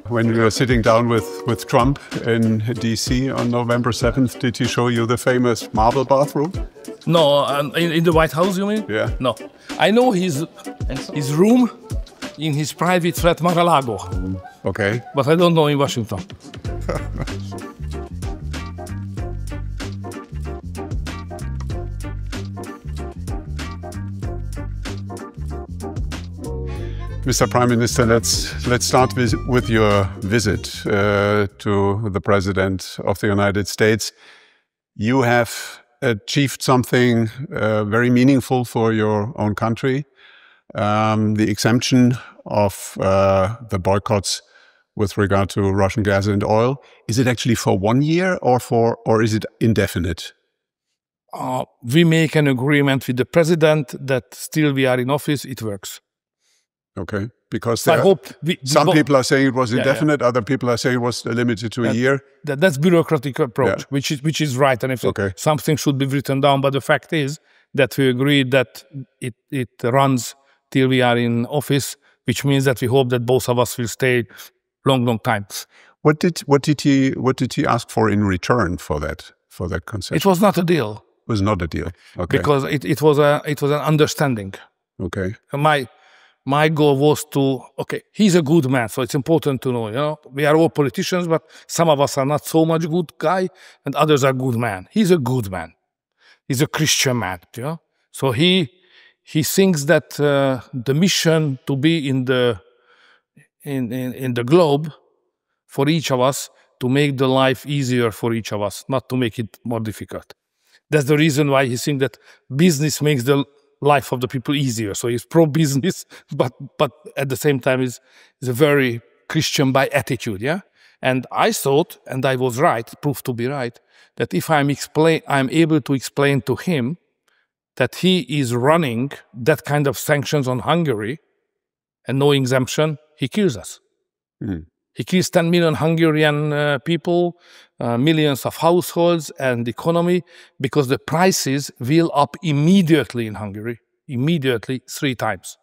When you were sitting down with Trump in DC on November 7th, did he show you the famous marble bathroom? No, in the White House, you mean? Yeah. No. I know his room in his private flat Mar-a-Lago. Okay. But I don't know in Washington. Mr. Prime Minister, let's start with your visit to the President of the United States. You have achieved something very meaningful for your own country, the exemption of the boycotts with regard to Russian gas and oil. Is it actually for 1 year or is it indefinite? We make an agreement with the President that still we are in office, it works. Okay, because some people are saying it was indefinite, other people are saying it was limited to a year. That's bureaucratic approach, which is right, and if something should be written down. But the fact is that we agreed that it runs till we are in office, which means that we hope that both of us will stay long time. What did he ask for in return for that concession? It was not a deal. It was not a deal. Okay. Because it was an understanding. Okay. My goal was to, he's a good man, so it's important to know, we are all politicians, but some of us are not so much good guy, and others are good man. He's a good man. He's a Christian man, So he thinks that the mission to be in the globe for each of us, to make the life easier for each of us, not to make it more difficult. That's the reason why he thinks that business makes the life of the people easier. So he's pro-business, but at the same time is a very Christian by attitude, And I thought, and I was right, proved to be right, that if I'm able to explain to him that he is running that kind of sanctions on Hungary and no exemption, he kills us. Mm. He kills 10 million Hungarian people, millions of households and economy, because the prices will up immediately in Hungary, immediately 3 times.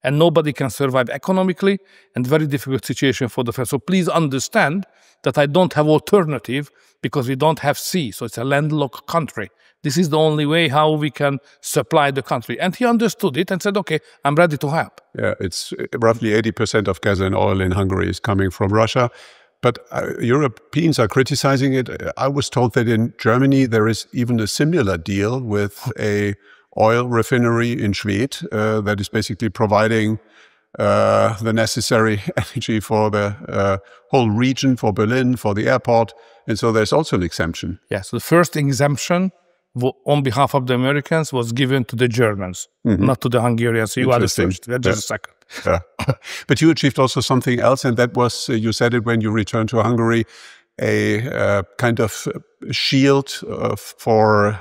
And nobody can survive economically, and very difficult situation for the first. So please understand that I don't have alternative because we don't have sea. So it's a landlocked country. This is the only way how we can supply the country. And he understood it and said, okay, I'm ready to help. Yeah, it's roughly 80% of gas and oil in Hungary is coming from Russia. But Europeans are criticizing it. I was told that in Germany there is even a similar deal with a oil refinery in Schwedt that is basically providing the necessary energy for the whole region, for Berlin, for the airport. And so there's also an exemption. Yes, the first exemption on behalf of the Americans was given to the Germans, not to the Hungarians. So you are the first, just a second. Yeah. But you achieved also something else, and that was, you said it when you returned to Hungary, a kind of shield for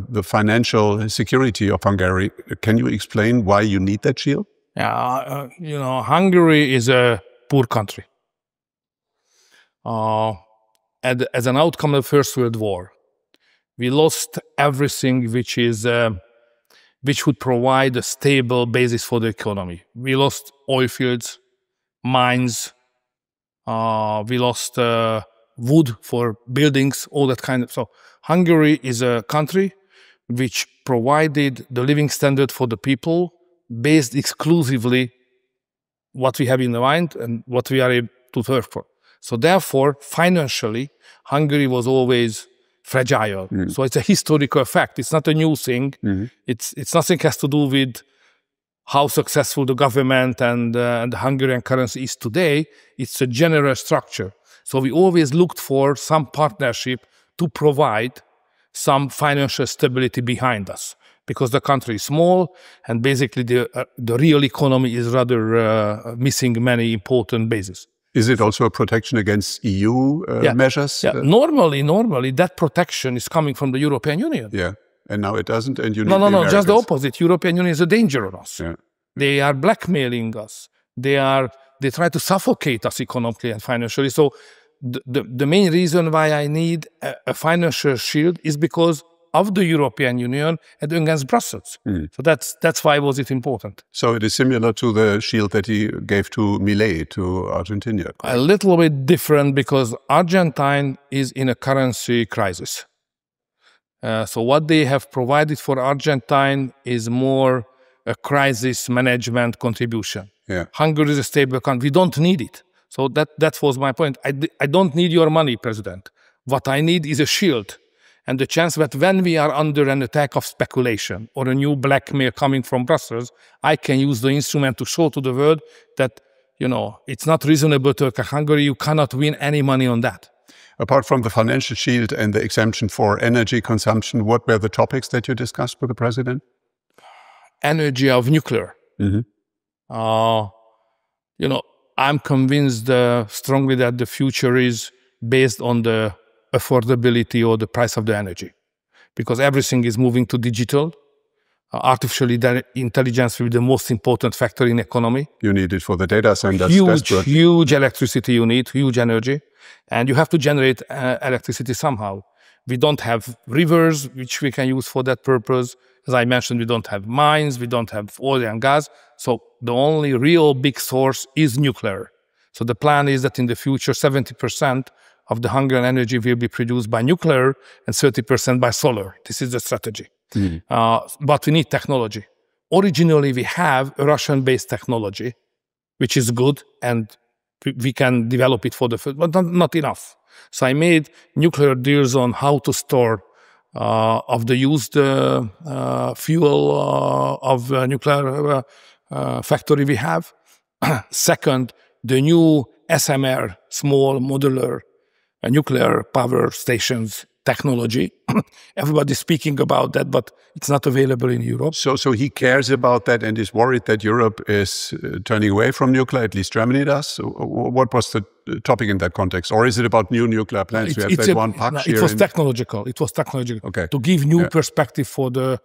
the financial security of Hungary. Can you explain why you need that shield? Yeah, Hungary is a poor country. As an outcome of the First World War, we lost everything which would provide a stable basis for the economy. We lost oil fields, mines, we lost wood for buildings, all that kind of. So Hungary is a country which provided the living standard for the people based exclusively what we have in the mind and what we are able to work for. So therefore, financially, Hungary was always fragile. So it's a historical fact. It's not a new thing. It's nothing has to do with how successful the government and the Hungarian currency is today. It's a general structure. So we always looked for some partnership to provide some financial stability behind us, because the country is small and basically the real economy is rather missing many important bases. Is it also a protection against EU measures? Yeah. Normally that protection is coming from the European Union. Yeah, and now it doesn't, and you need No, just the opposite. European Union is a danger on us. Yeah. They are blackmailing us. They try to suffocate us economically and financially. So the main reason why I need a financial shield is because of the European Union and against Brussels. So that's why was it important. So it is similar to the shield that he gave to Milei, to Argentina. A little bit different because Argentine is in a currency crisis. So what they have provided for Argentine is more a crisis management contribution. Yeah. Hungary is a stable country. We don't need it. So that was my point. I don't need your money, President. What I need is a shield. And the chance that when we are under an attack of speculation or a new blackmail coming from Brussels, I can use the instrument to show to the world that, you know, it's not reasonable to attack Hungary. You cannot win any money on that. Apart from the financial shield and the exemption for energy consumption, what were the topics that you discussed with the president? Energy of nuclear. You know, I'm convinced strongly that the future is based on the affordability or the price of the energy, because everything is moving to digital. Artificial intelligence will be the most important factor in economy. You need it for the data centers. Huge electricity you need, huge energy, and you have to generate electricity somehow. We don't have rivers which we can use for that purpose. As I mentioned, we don't have mines, we don't have oil and gas. So the only real big source is nuclear. So the plan is that in the future, 70% of the Hungarian energy will be produced by nuclear and 30% by solar. This is the strategy. But we need technology. Originally, we have a Russian-based technology, which is good, and we can develop it for the future, but not enough. So I made nuclear deals on how to store of the used fuel of nuclear factory we have. Second, the new SMR, small modular nuclear power stations technology. Everybody's speaking about that, but it's not available in Europe. So he cares about that and is worried that Europe is turning away from nuclear, at least Germany does. What was the topic in that context? Or is it about new nuclear plants? It was technological. It was technological. Okay. To give new perspective from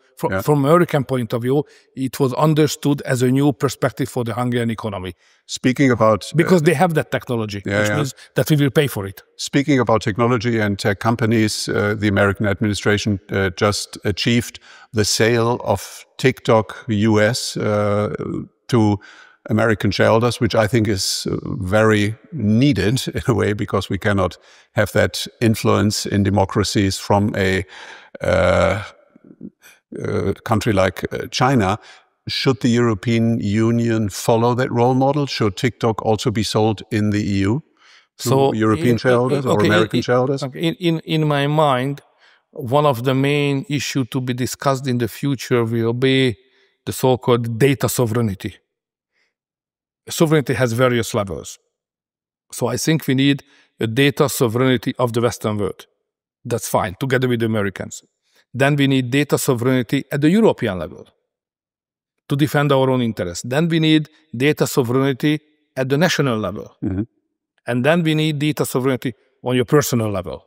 American point of view, it was understood as a new perspective for the Hungarian economy. Speaking about... Because they have that technology, which means that we will pay for it. Speaking about technology and tech companies, the American administration just achieved the sale of TikTok US to American shareholders, which I think is very needed in a way, because we cannot have that influence in democracies from a country like China. Should the European Union follow that role model? Should TikTok also be sold in the EU to European shareholders or American shareholders? In my mind, one of the main issues to be discussed in the future will be the so-called data sovereignty. Sovereignty has various levels. So I think we need a data sovereignty of the Western world. That's fine, together with the Americans. Then we need data sovereignty at the European level to defend our own interests. Then we need data sovereignty at the national level. And then we need data sovereignty on your personal level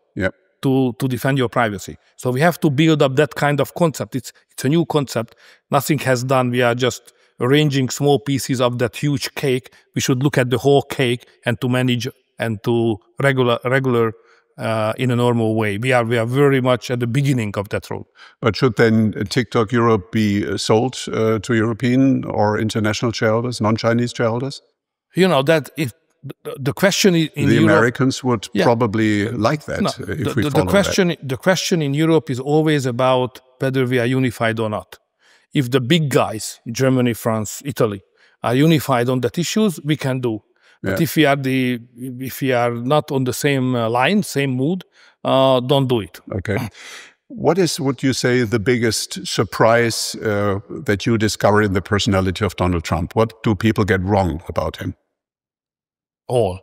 to defend your privacy. So we have to build up that kind of concept. It's a new concept. Nothing has done. We are just arranging small pieces of that huge cake. We should look at the whole cake and to manage and to regular in a normal way. We are very much at the beginning of that road. But should then TikTok Europe be sold to European or international shareholders, non-Chinese shareholders? You know, that if the question in the Europe, Americans would probably like that. The question in Europe is always about whether we are unified or not. If the big guys, Germany, France, Italy, are unified on that issues, we can do. But if we are not on the same line, same mood, don't do it. Okay. What is, would you say, the biggest surprise that you discover in the personality of Donald Trump? What do people get wrong about him? All.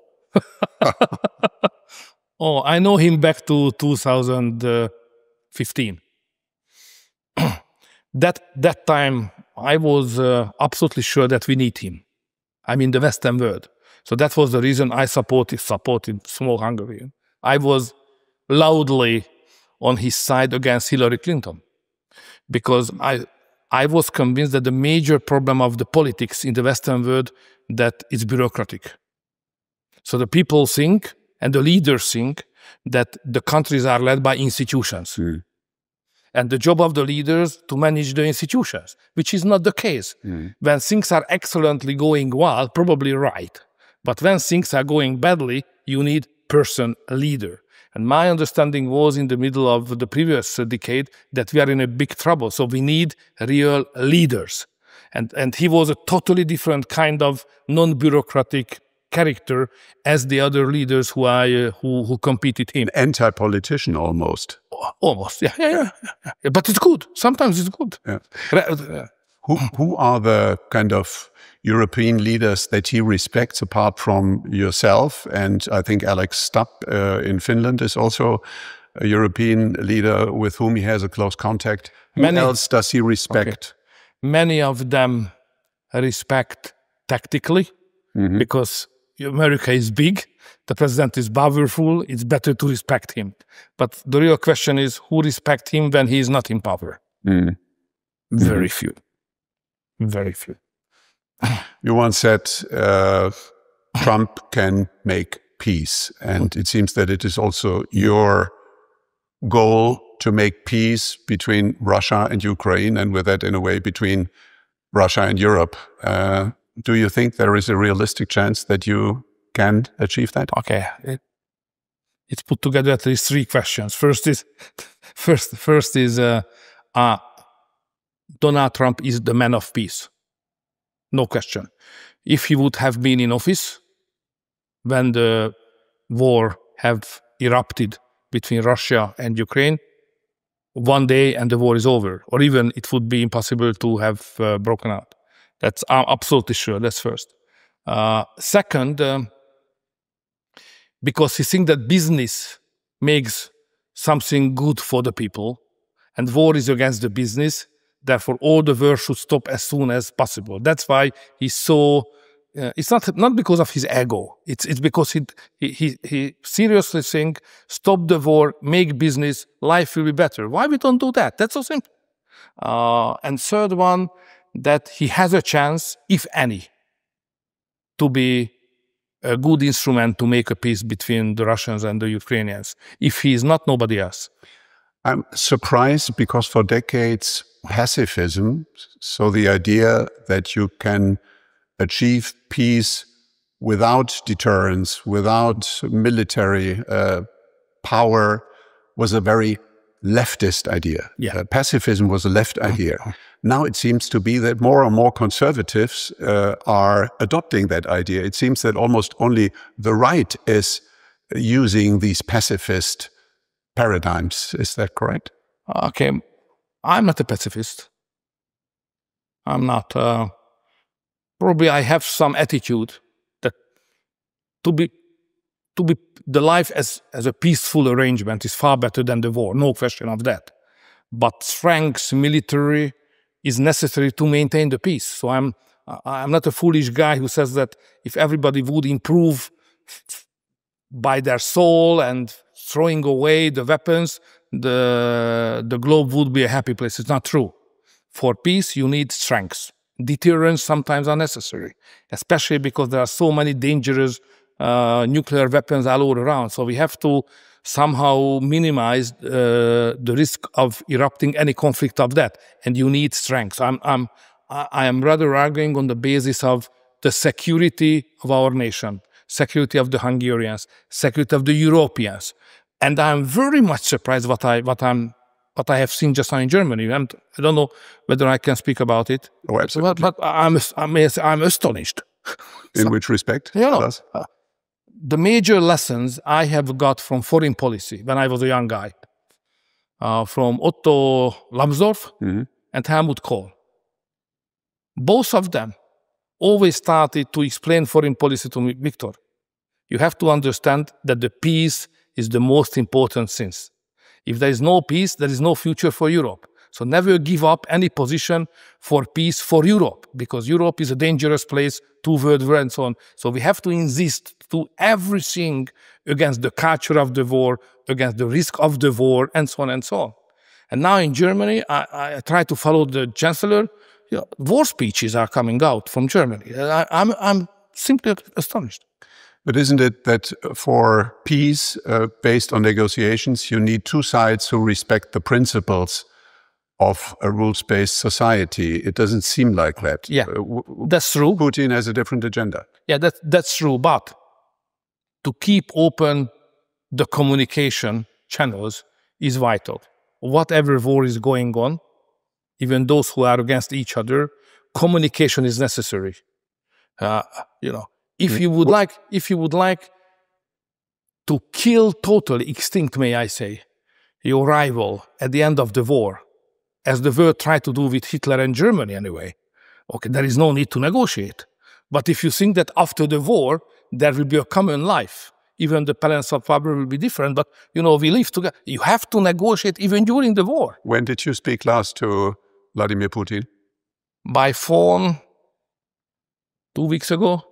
I know him back to 2015. That time, I was absolutely sure that we need him. I mean, the Western world. So that was the reason I supported small Hungary. I was loudly on his side against Hillary Clinton, because I was convinced that the major problem of the politics in the Western world, that it's bureaucratic. So the people think, and the leaders think, that the countries are led by institutions. And the job of the leaders to manage the institutions, which is not the case. When things are excellently going well, probably right. But when things are going badly, you need person leader. And my understanding was in the middle of the previous decade that we are in a big trouble. So we need real leaders. And he was a totally different kind of non-bureaucratic character as the other leaders who competed him. Anti-politician almost. Almost, yeah. But it's good. Sometimes it's good. Yeah. Who are the kind of European leaders that he respects apart from yourself? And I think Alex Stubb in Finland is also a European leader with whom he has a close contact. Who else does he respect? Okay. Many of them respect tactically because America is big, the president is powerful, it's better to respect him. But the real question is, who respect him when he is not in power? Very few. Very few. You once said Trump can make peace, and it seems that it is also your goal to make peace between Russia and Ukraine, and with that, in a way, between Russia and Europe. Do you think there is a realistic chance that you can achieve that? Okay, it's put together at least three questions. First is Donald Trump is the man of peace, no question. If he would have been in office when the war have erupted between Russia and Ukraine, one day and the war is over, or even it would be impossible to have broken out. That's I'm absolutely sure. That's first. Second, because he thinks that business makes something good for the people, and war is against the business. Therefore, all the war should stop as soon as possible. That's why he's so. It's not because of his ego. It's because he seriously thinks stop the war, make business, life will be better. Why we don't do that? That's so simple. And third one, that he has a chance, if any, to be a good instrument to make a peace between the Russians and the Ukrainians. If he is not, nobody else. I'm surprised because for decades, pacifism, so the idea that you can achieve peace without deterrence, without military power, was a very leftist idea. Yeah. Pacifism was a left idea. Now it seems to be that more and more conservatives are adopting that idea. It seems that almost only the right is using these pacifist paradigms. Is that correct? Okay, I'm not a pacifist. I'm not. Probably I have some attitude that to be the life as a peaceful arrangement is far better than the war, no question of that. But strength, military, is necessary to maintain the peace. So I'm not a foolish guy who says that if everybody would improve by their soul and throwing away the weapons, the globe would be a happy place. It's not true. For peace, you need strength. Deterrence sometimes are necessary, especially because there are so many dangerous nuclear weapons all around. So we have to somehow minimize the risk of erupting any conflict of that, and you need strength. I am rather arguing on the basis of the security of our nation, security of the Hungarians, security of the Europeans, and I'm very much surprised what I have seen just now in Germany. I don't know whether I can speak about it. Oh, absolutely. But I'm astonished. In which respect? You know, the major lessons I have got from foreign policy when I was a young guy, from Otto Lambsdorff and Helmut Kohl. Both of them always started to explain foreign policy to me, Viktor, you have to understand that the peace is the most important thing. If there is no peace, there is no future for Europe. So never give up any position for peace for Europe, because Europe is a dangerous place, two-world war and so on. So we have to insist to everything against the culture of the war, against the risk of the war, and so on and so on. And now in Germany, I try to follow the chancellor. You know, war speeches are coming out from Germany. I'm simply astonished. But isn't it that for peace based on negotiations, you need two sides who respect the principles of a rules-based society. It doesn't seem like that. Yeah, that's true. Putin has a different agenda. Yeah, that's true. But to keep open the communication channels is vital. Whatever war is going on, even those who are against each other, communication is necessary. If you would like to kill totally, extinct, may I say, your rival at the end of the war, as the world tried to do with Hitler and Germany anyway, okay, there is no need to negotiate. But if you think that after the war, there will be a common life, even the balance of power will be different, but, we live together. You have to negotiate even during the war. When did you speak last to Vladimir Putin? By phone, 2 weeks ago.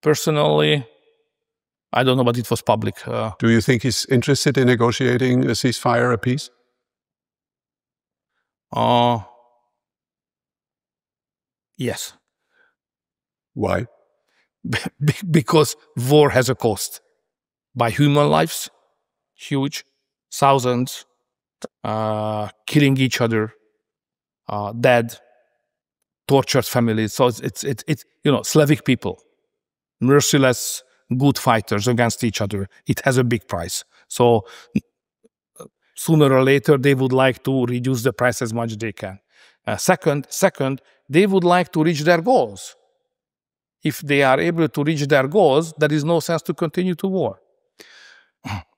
Personally, I don't know, but it was public. Do you think he's interested in negotiating a ceasefire, a peace? Yes. Why? Because war has a cost. By human lives, huge, thousands, killing each other, dead, tortured families. So it's Slavic people, merciless, good fighters against each other. It has a big price. So sooner or later, they would like to reduce the price as much as they can. Second, they would like to reach their goals. If they are able to reach their goals, there is no sense to continue to war.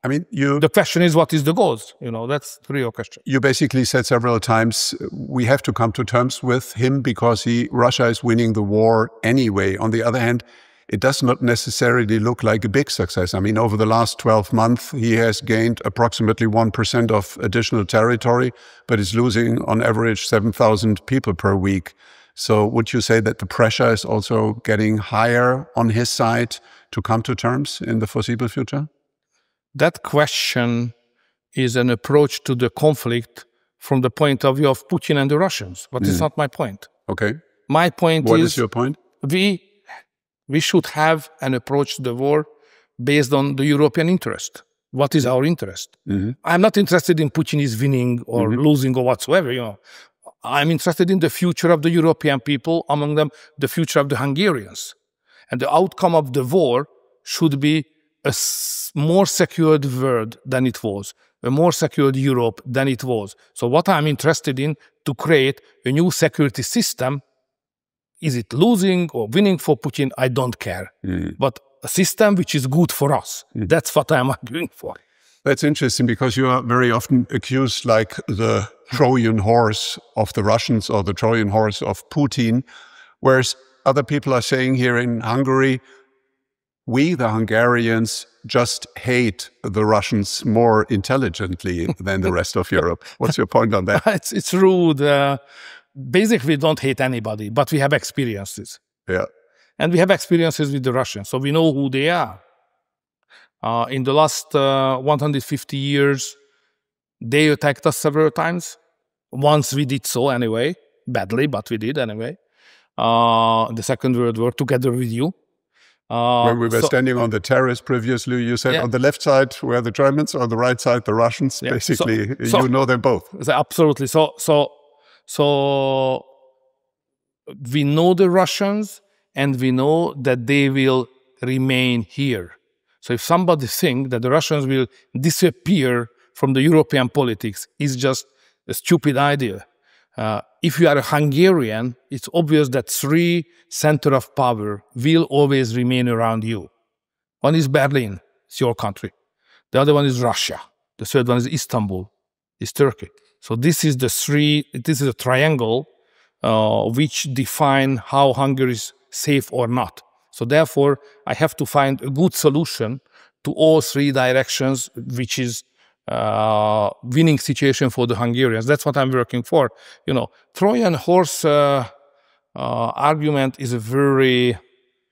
I mean, the question is, what is the goals? That's the real question. You basically said several times, we have to come to terms with him because Russia is winning the war anyway. On the other hand, it does not necessarily look like a big success. I mean, over the last 12 months, he has gained approximately 1% of additional territory, but is losing on average 7,000 people per week. So would you say that the pressure is also getting higher on his side to come to terms in the foreseeable future? That question is an approach to the conflict from the point of view of Putin and the Russians, but it's not my point. Okay. My point What is your point? We should have an approach to the war based on the European interest. What is our interest? I'm not interested in Putin is winning or losing or whatsoever. I'm interested in the future of the European people, among them the future of the Hungarians. And the outcome of the war should be a more secured world than it was, a more secured Europe than it was. So what I'm interested in, to create a new security system. Is it losing or winning for Putin? I don't care. But a system which is good for us. That's what I'm arguing for. That's interesting because you are very often accused like the Trojan horse of the Russians or the Trojan horse of Putin, whereas other people are saying here in Hungary, we, the Hungarians, just hate the Russians more intelligently than the rest of Europe. What's your point on that? It's rude. Basically, we don't hate anybody, but we have experiences. Yeah. And we have experiences with the Russians, so we know who they are. In the last 150 years, they attacked us several times. Once we did so anyway, badly, but we did anyway. The Second World War, together with you. When we were standing on the terrace previously, you said on the left side were the Germans, on the right side the Russians. Basically, you know them both. Absolutely. So we know the Russians, and we know that they will remain here. So if somebody thinks that the Russians will disappear from the European politics, it's just a stupid idea. If you are a Hungarian, it's obvious that 3 centers of power will always remain around you. One is Berlin, it's your country. The other one is Russia. The third one is Istanbul, it's Turkey. So this is a triangle which define how Hungary is safe or not. So therefore, I have to find a good solution to all 3 directions, which is winning situation for the Hungarians. That's what I'm working for. Trojan horse argument is a very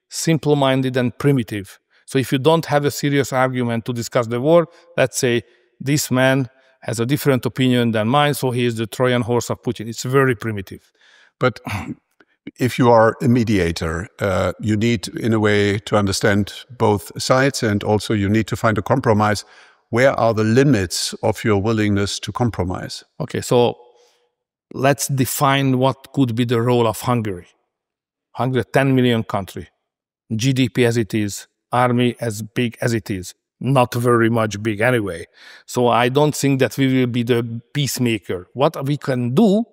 simple-minded and primitive. So if you don't have a serious argument to discuss the war, let's say this man has a different opinion than mine, so he is the Trojan horse of Putin. It's very primitive. But if you are a mediator, you need, in a way, to understand both sides, and also you need to find a compromise. Where are the limits of your willingness to compromise? Okay, so let's define what could be the role of Hungary. Hungary, a 10 million country, GDP as it is, army as big as it is, not very much big anyway. So I don't think that we will be the peacemaker. What we can do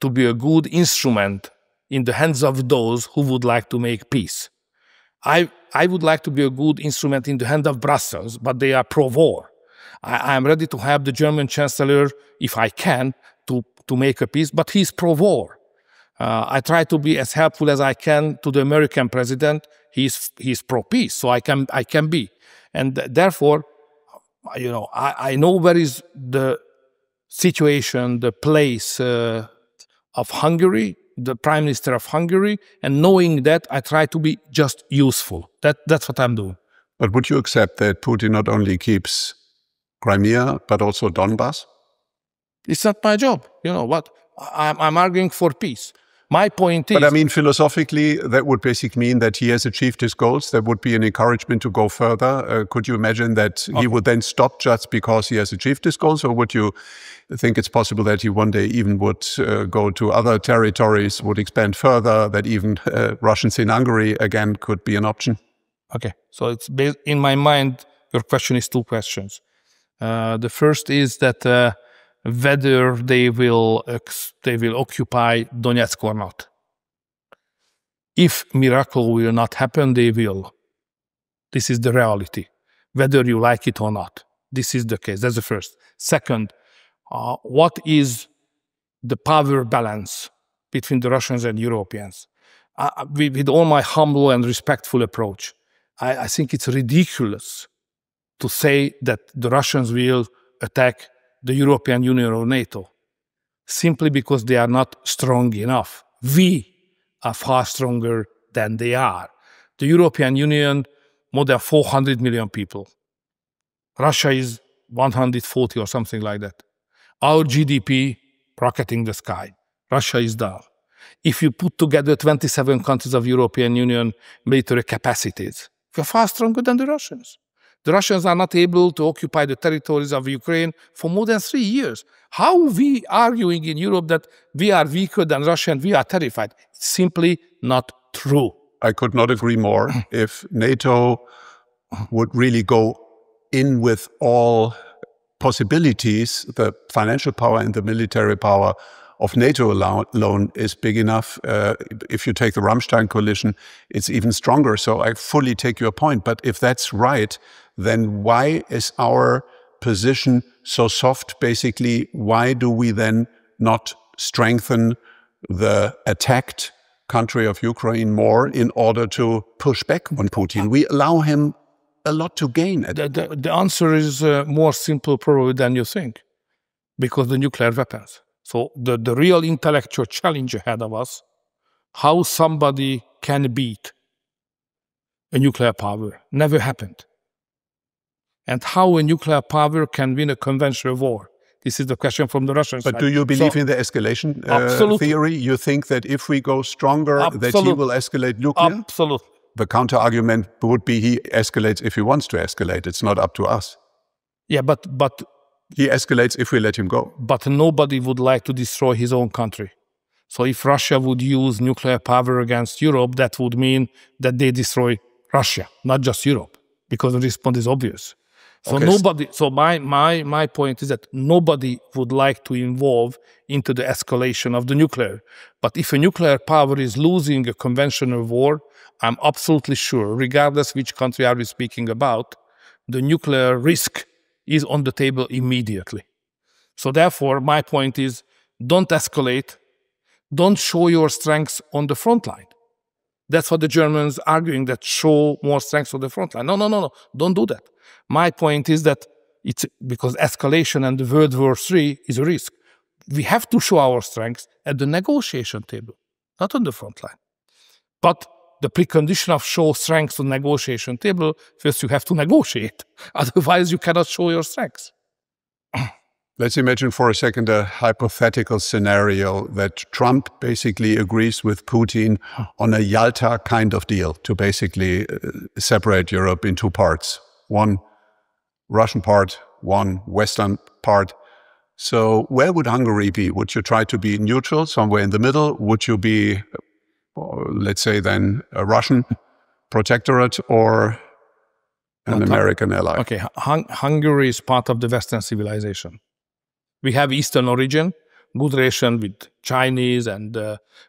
to be a good instrument in the hands of those who would like to make peace. I would like to be a good instrument in the hand of Brussels, but they are pro-war. I am ready to help the German Chancellor, if I can, to make a peace, but he's pro-war. I try to be as helpful as I can to the American president. He's pro-peace, so I can be. And therefore, you know, I know where is the situation, the place of Hungary, the Prime Minister of Hungary, and knowing that, I try to be just useful. That's what I'm doing. But would you accept that Putin not only keeps Crimea, but also Donbass? It's not my job. You know what? I'm arguing for peace. My point is... But I mean, philosophically, that would basically mean that he has achieved his goals. That would be an encouragement to go further. Could you imagine that he would then stop just because he has achieved his goals? Or would you think it's possible that he one day even would go to other territories, would expand further, that even Russians in Hungary, again, could be an option? Okay, so it's based, in my mind, your question is two questions. The first is that whether they will occupy Donetsk or not. If miracle will not happen, they will. This is the reality, whether you like it or not. This is the case. That's the first. Second, what is the power balance between the Russians and Europeans? With all my humble and respectful approach, I think it's ridiculous to say that the Russians will attack the European Union or NATO, simply because they are not strong enough. We are far stronger than they are. The European Union, more than 400 million people. Russia is 140 or something like that. Our GDP rocketing the sky. Russia is down. If you put together 27 countries of European Union military capacities, we're far stronger than the Russians. The Russians are not able to occupy the territories of Ukraine for more than 3 years. How are we arguing in Europe that we are weaker than Russia and we are terrified? It's simply not true. I could not agree more. If NATO would really go in with all possibilities, the financial power and the military power of NATO alone is big enough. If you take the Rammstein coalition, it's even stronger. So I fully take your point. But if that's right, then why is our position so soft? Basically, why do we then not strengthen the attacked country of Ukraine more in order to push back on Putin? We allow him a lot to gain. The answer is more simple probably than you think, because the nuclear weapons. So the real intellectual challenge ahead of us, how somebody can beat a nuclear power, never happened. And how a nuclear power can win a conventional war. This is the question from the Russian side. But do you believe in the escalation theory? You think that if we go stronger, that he will escalate nuclear? Absolutely. The counter-argument would be he escalates if he wants to escalate. It's not up to us. Yeah, but he escalates if we let him go. But nobody would like to destroy his own country. So if Russia would use nuclear power against Europe, that would mean that they destroy Russia, not just Europe, because the response is obvious. So okay. So my point is that nobody would like to involve into the escalation of the nuclear. But if a nuclear power is losing a conventional war, I'm absolutely sure, regardless which country are we speaking about, the nuclear risk is on the table immediately. So therefore, my point is, don't escalate, don't show your strengths on the front line. That's what the Germans are arguing, that show more strengths on the front line. No, don't do that. My point is that it's because escalation and the World War III is a risk. We have to show our strengths at the negotiation table, not on the front line. But the precondition of show strengths on the negotiation table, first you have to negotiate. Otherwise, you cannot show your strengths. Let's imagine for a second a hypothetical scenario that Trump basically agrees with Putin on a Yalta kind of deal to basically separate Europe in two parts. One Russian part, one Western part. So where would Hungary be? Would you try to be neutral, somewhere in the middle? Would you be, let's say then, a Russian protectorate or an American ally? Okay, Hungary is part of the Western civilization. We have Eastern origin, good relation with Chinese and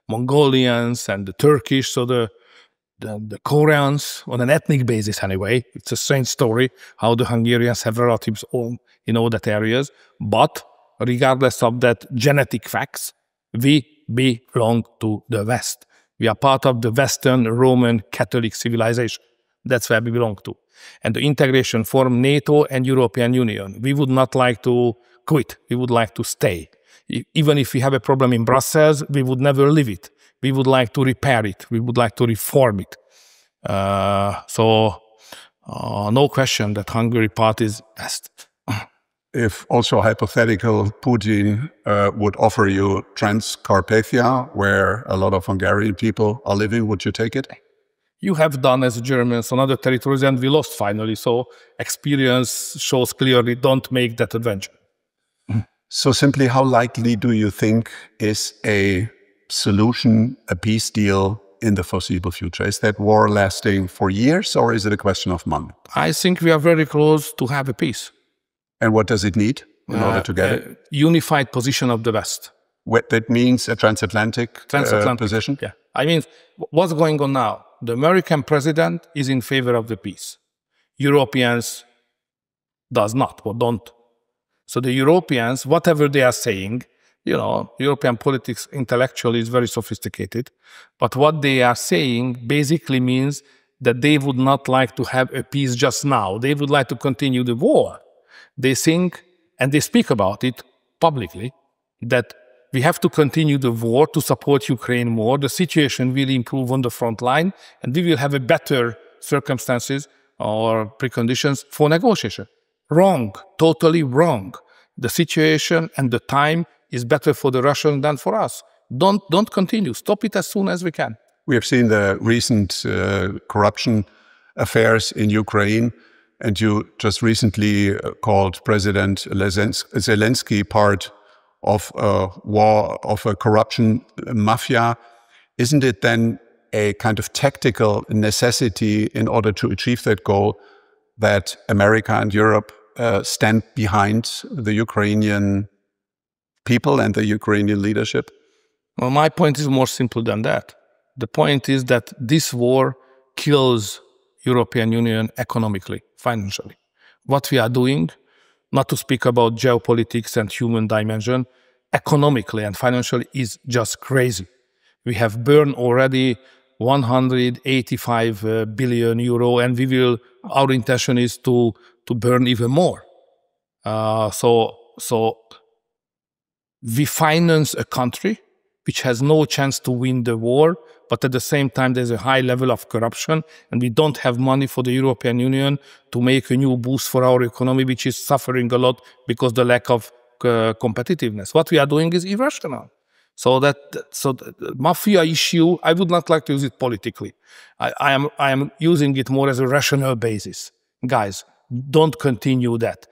Mongolians and the Turkish, so the Koreans, on an ethnic basis anyway. It's a strange story how the Hungarians have relatives in all that areas. But regardless of that genetic facts, we belong to the West. We are part of the Western Roman Catholic civilization. That's where we belong to. And the integration form NATO and European Union. We would not like to quit. We would like to stay. Even if we have a problem in Brussels, we would never leave it. We would like to repair it. We would like to reform it. So no question that Hungary part is best. If also hypothetical, Putin would offer you Transcarpathia, where a lot of Hungarian people are living, would you take it? You have done as Germans on other territories, and we lost finally. So experience shows clearly, don't make that adventure. So simply, how likely do you think is a solution, a peace deal in the foreseeable future? Is that war lasting for years, or is it a question of months? I think we are very close to have a peace. And what does it need in order to get it? Unified position of the West. What that means, a transatlantic position? Yeah. I mean, what's going on now? The American president is in favor of the peace. Europeans does not or don't. So the Europeans, whatever they are saying, you know, European politics intellectually is very sophisticated, but what they are saying basically means that they would not like to have a peace just now. They would like to continue the war. They think, and they speak about it publicly, that we have to continue the war to support Ukraine more. The situation will improve on the front line, and we will have a better circumstances or preconditions for negotiation. Wrong, totally wrong. The situation and the time is better for the Russians than for us. Don't continue. Stop it as soon as we can. We have seen the recent corruption affairs in Ukraine, and you just recently called President Zelensky part of a war, of a corruption mafia. Isn't it then a kind of tactical necessity in order to achieve that goal that America and Europe stand behind the Ukrainian people and the Ukrainian leadership? Well, my point is more simple than that. The point is that this war kills European Union economically, financially. What we are doing, not to speak about geopolitics and human dimension, economically and financially is just crazy. We have burned already 185 billion euro, and our intention is to burn even more. So we finance a country which has no chance to win the war, but at the same time there's a high level of corruption, and we don't have money for the European Union to make a new boost for our economy, which is suffering a lot because the lack of competitiveness. What we are doing is irrational. So the mafia issue, I would not like to use it politically. I am using it more as a rational basis. Guys, don't continue that.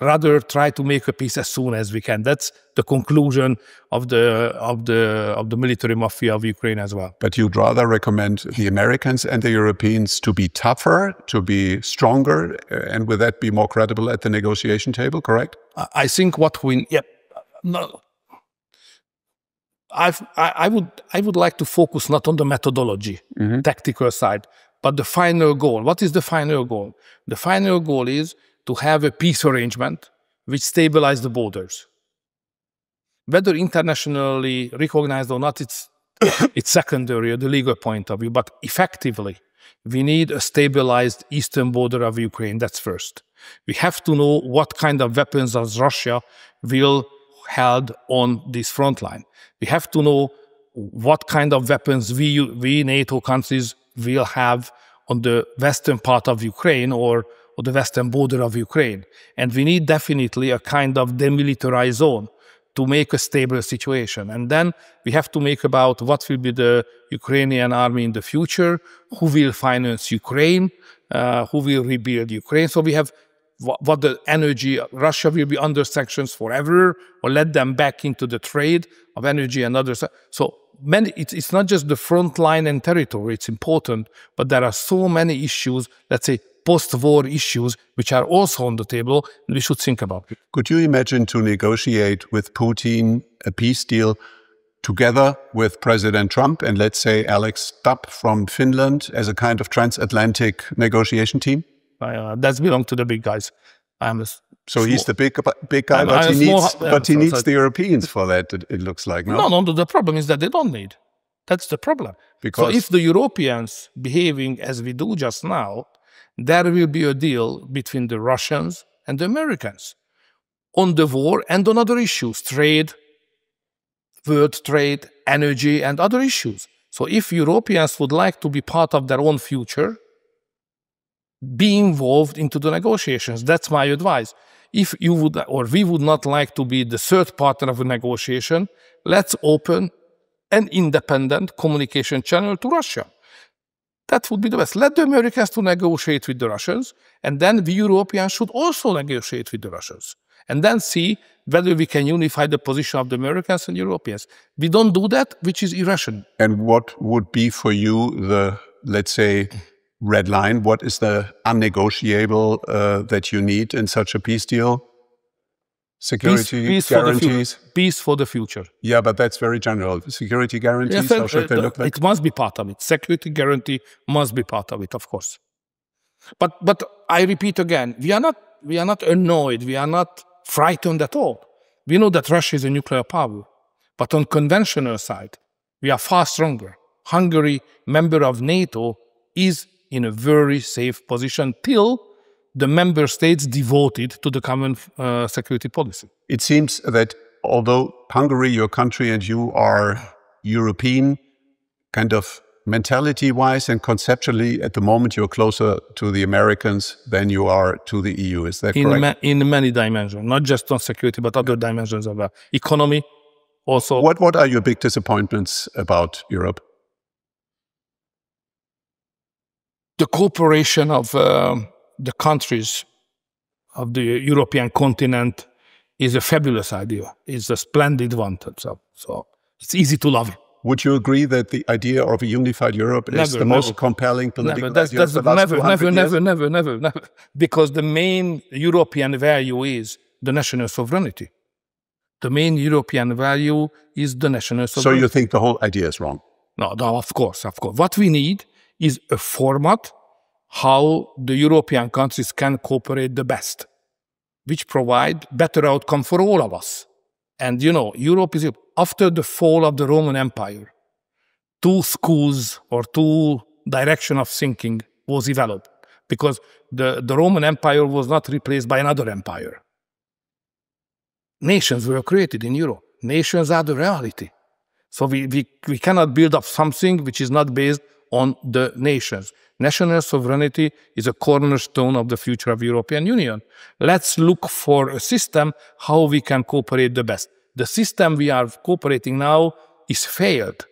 Rather try to make a peace as soon as we can. That's the conclusion of the military mafia of Ukraine as well. But you'd rather recommend the Americans and the Europeans to be tougher, to be stronger, and with that be more credible at the negotiation table, correct? I think what we... Yeah, no, I would like to focus not on the methodology, tactical side, but the final goal. What is the final goal? The final goal is to have a peace arrangement which stabilizes the borders. Whether internationally recognized or not, it's secondary at the legal point of view, but effectively, we need a stabilized eastern border of Ukraine. That's first. We have to know what kind of weapons as Russia will held on this front line. We have to know what kind of weapons we NATO countries will have on the western part of Ukraine or the western border of Ukraine. And we need definitely a kind of demilitarized zone to make a stable situation. And then we have to make about what will be the Ukrainian army in the future, who will finance Ukraine, who will rebuild Ukraine. So we have what the energy, Russia will be under sanctions forever, or let them back into the trade of energy and others. So it's not just the front line and territory, it's important, but there are so many issues, let's say post-war issues, which are also on the table, and we should think about it. Could you imagine to negotiate with Putin a peace deal together with President Trump and let's say Alex Stubb from Finland as a kind of transatlantic negotiation team? That's belong to the big guys. So he's the big guy, but he needs the Europeans for that, it looks like. No, the problem is that they don't need. That's the problem. So if the Europeans behaving as we do just now, there will be a deal between the Russians and the Americans on the war and on other issues, trade, world trade, energy, and other issues. So if Europeans would like to be part of their own future, be involved into the negotiations. That's my advice. If you would, or we would not like to be the third partner of a negotiation, let's open an independent communication channel to Russia. That would be the best. Let the Americans to negotiate with the Russians, and then we Europeans should also negotiate with the Russians. And then see whether we can unify the position of the Americans and Europeans. We don't do that, which is irrational. And what would be for you the, let's say, red line? What is the unnegotiable that you need in such a peace deal? Security guarantees? Peace for the future. Yeah, but that's very general. Security guarantees, how should they look like? It must be part of it. Security guarantee must be part of it, of course. But I repeat again, we are not annoyed, we are not frightened at all. We know that Russia is a nuclear power, but on conventional side, we are far stronger. Hungary, member of NATO, is in a very safe position till the member states devoted to the common security policy. It seems that although Hungary, your country, and you are European, kind of mentality-wise and conceptually, at the moment, you're closer to the Americans than you are to the EU. Is that correct? In many dimensions, not just on security, but other dimensions of economy also. What are your big disappointments about Europe? The cooperation of the countries of the European continent is a fabulous idea. It's a splendid one. So it's easy to love it. Would you agree that the idea of a unified Europe is the most compelling political idea of the last 200 years? Never. Because the main European value is the national sovereignty. The main European value is the national sovereignty. So you think the whole idea is wrong? No, of course. What we need is a format how the European countries can cooperate the best, which provide better outcome for all of us. And you know, Europe is, after the fall of the Roman Empire, two schools or two directions of thinking was developed, because the Roman Empire was not replaced by another empire. Nations were created in Europe. Nations are the reality. So we cannot build up something which is not based on the nations. National sovereignty is a cornerstone of the future of the European Union. Let's look for a system how we can cooperate the best. The system we are cooperating now is failed,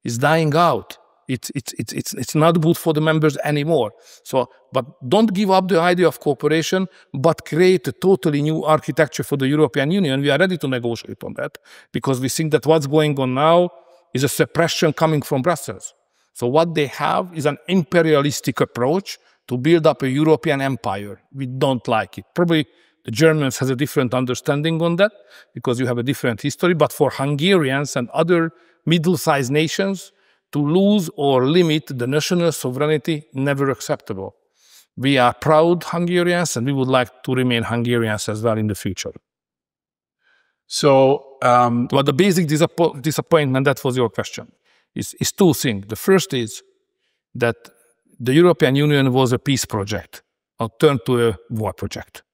is dying out. It's not good for the members anymore. So, but don't give up the idea of cooperation, but create a totally new architecture for the European Union. We are ready to negotiate on that, because we think that what's going on now is a suppression coming from Brussels. So what they have is an imperialistic approach to build up a European empire. We don't like it. Probably the Germans has a different understanding on that, because you have a different history. But for Hungarians and other middle-sized nations, to lose or limit the national sovereignty, never acceptable. We are proud Hungarians, and we would like to remain Hungarians as well in the future. So, but the basic disappointment, that was your question, is two things. The first is that the European Union was a peace project, or turned to a war project.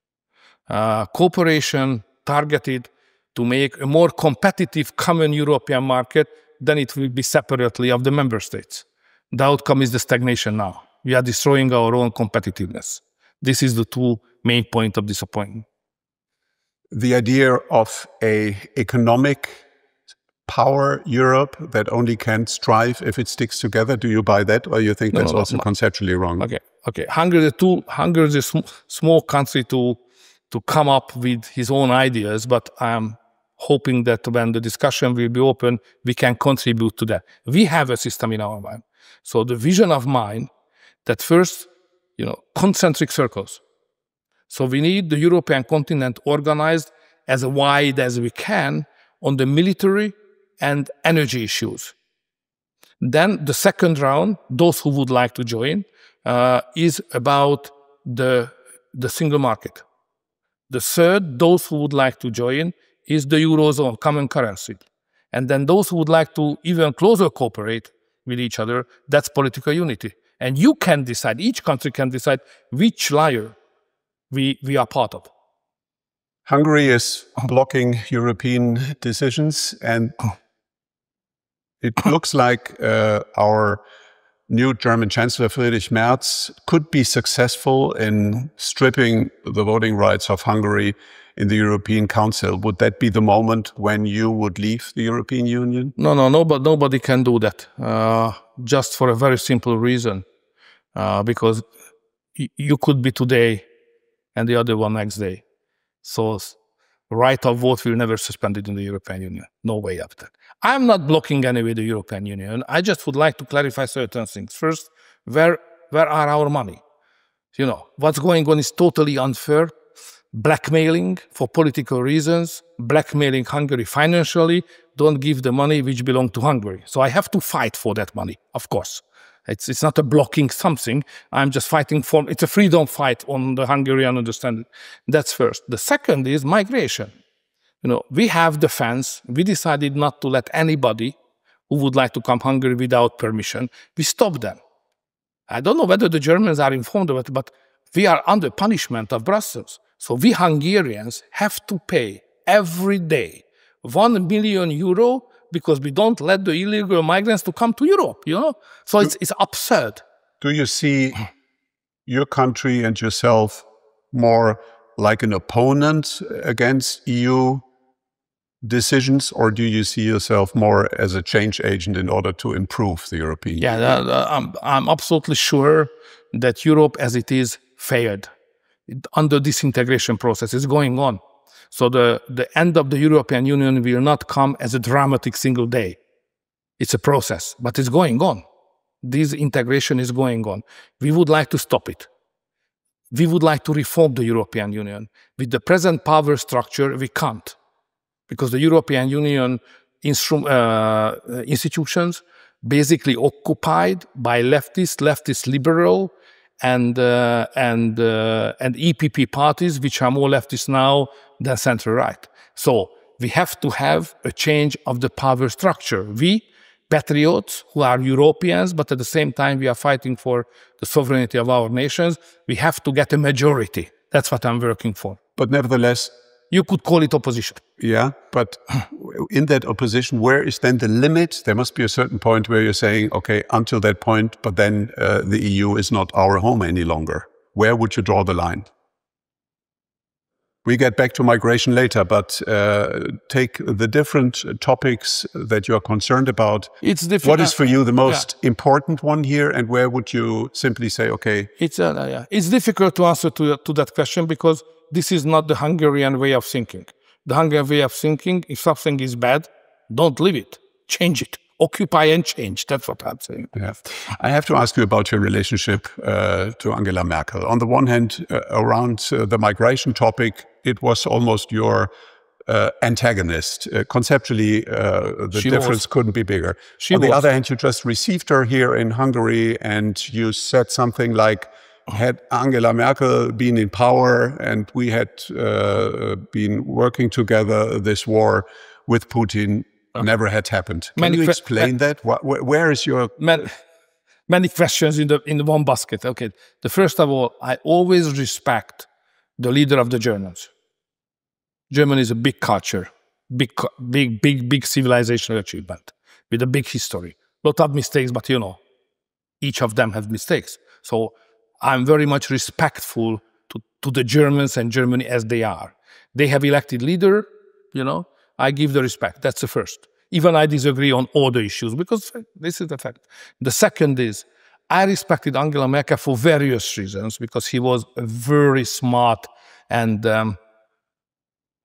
Cooperation targeted to make a more competitive common European market than it will be separately of the member states. The outcome is the stagnation now. We are destroying our own competitiveness. This is the two main points of disappointment. The idea of an economic power Europe that only can strive if it sticks together, do you buy that, or you think that's also conceptually wrong? Okay. Hungary is a small country to come up with his own ideas, but I'm hoping that when the discussion will be open, we can contribute to that. We have a system in our mind. So the vision of mine, that first, concentric circles. So we need the European continent organized as wide as we can on the military and energy issues. Then the second round, those who would like to join, is about the single market. The third, those who would like to join, is the Eurozone, common currency. And then those who would like to even closer cooperate with each other, that's political unity. And you can decide, each country can decide which layer we are part of. Hungary is blocking European decisions, and it looks like our new German Chancellor Friedrich Merz could be successful in stripping the voting rights of Hungary in the European Council. Would that be the moment when you would leave the European Union? No, but nobody can do that. Just for a very simple reason. Because you could be today and the other one next day. So right of vote will never suspend it in the European Union. No way up there. I'm not blocking anyway the European Union. I just would like to clarify certain things. First, where are our money? What's going on is totally unfair. Blackmailing for political reasons, blackmailing Hungary financially, don't give the money which belongs to Hungary. So I have to fight for that money, of course. It's not a blocking something. I'm just fighting for, it's a freedom fight on the Hungarian understanding. That's first. The second is migration. We have the fence. We decided not to let anybody who would like to come Hungary without permission. We stop them. I don't know whether the Germans are informed of it, but we are under punishment of Brussels. So we Hungarians have to pay every day 1 million euro because we don't let the illegal migrants to come to Europe, So it's absurd. Do you see your country and yourself more like an opponent against EU decisions, or do you see yourself more as a change agent in order to improve the European Union? Yeah, I'm absolutely sure that Europe as it is failed. Under this integration process is going on. So the end of the European Union will not come as a dramatic single day. It's a process, but it's going on. This integration is going on. We would like to stop it. We would like to reform the European Union. With the present power structure, we can't. Because the European Union institutions basically occupied by leftist liberal, and EPP parties, which are more leftist now than center-right. So we have to have a change of the power structure. We, patriots, who are Europeans, but at the same time we are fighting for the sovereignty of our nations, we have to get a majority. That's what I'm working for. But nevertheless, you could call it opposition. Yeah, but in that opposition, where is then the limit? There must be a certain point where you're saying, okay, until that point, but then the EU is not our home any longer. Where would you draw the line? We get back to migration later, but take the different topics that you're concerned about. What is for you the most important one here, and where would you simply say, okay? It's difficult to answer to that question because this is not the Hungarian way of thinking. The Hungarian way of thinking, if something is bad, don't leave it. Change it. Occupy and change. That's what I'm saying. Yeah. I have to ask you about your relationship to Angela Merkel. On the one hand, around the migration topic, it was almost your antagonist. Conceptually, the difference couldn't be bigger. On the other hand, you just received her here in Hungary and you said something like, had Angela Merkel been in power and we had been working together, this war with Putin never had happened. Can you explain that? Where is your... Many questions in the one basket. Okay. The first of all, I always respect the leader of the Germans. Germany is a big culture, big civilizational achievement with a big history. Lot of mistakes, but each of them has mistakes. So I'm very much respectful to the Germans and Germany as they are. They have elected leader, I give the respect. That's the first. Even I disagree on all the issues because this is the fact. The second is I respected Angela Merkel for various reasons because he was a very smart and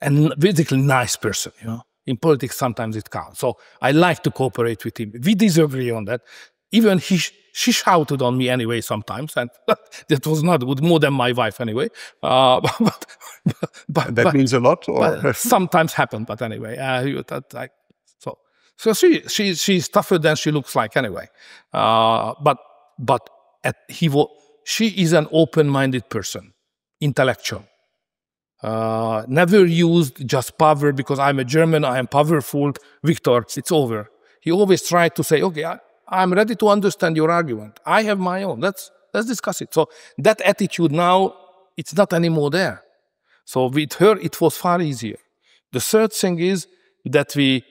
and basically nice person, you know. In politics, sometimes it counts. So I like to cooperate with him. We disagree on that. Even she shouted on me anyway sometimes, and that was not good, more than my wife anyway. That means a lot? Or? Sometimes happened, but anyway. So she's tougher than she looks like anyway. She is an open-minded person, intellectual. Never used just power because I'm a German, I am powerful. Victor, it's over. He always tried to say, okay, I'm ready to understand your argument. I have my own. Let's discuss it. So that attitude now, it's not anymore there. So with her, it was far easier. The third thing is that we,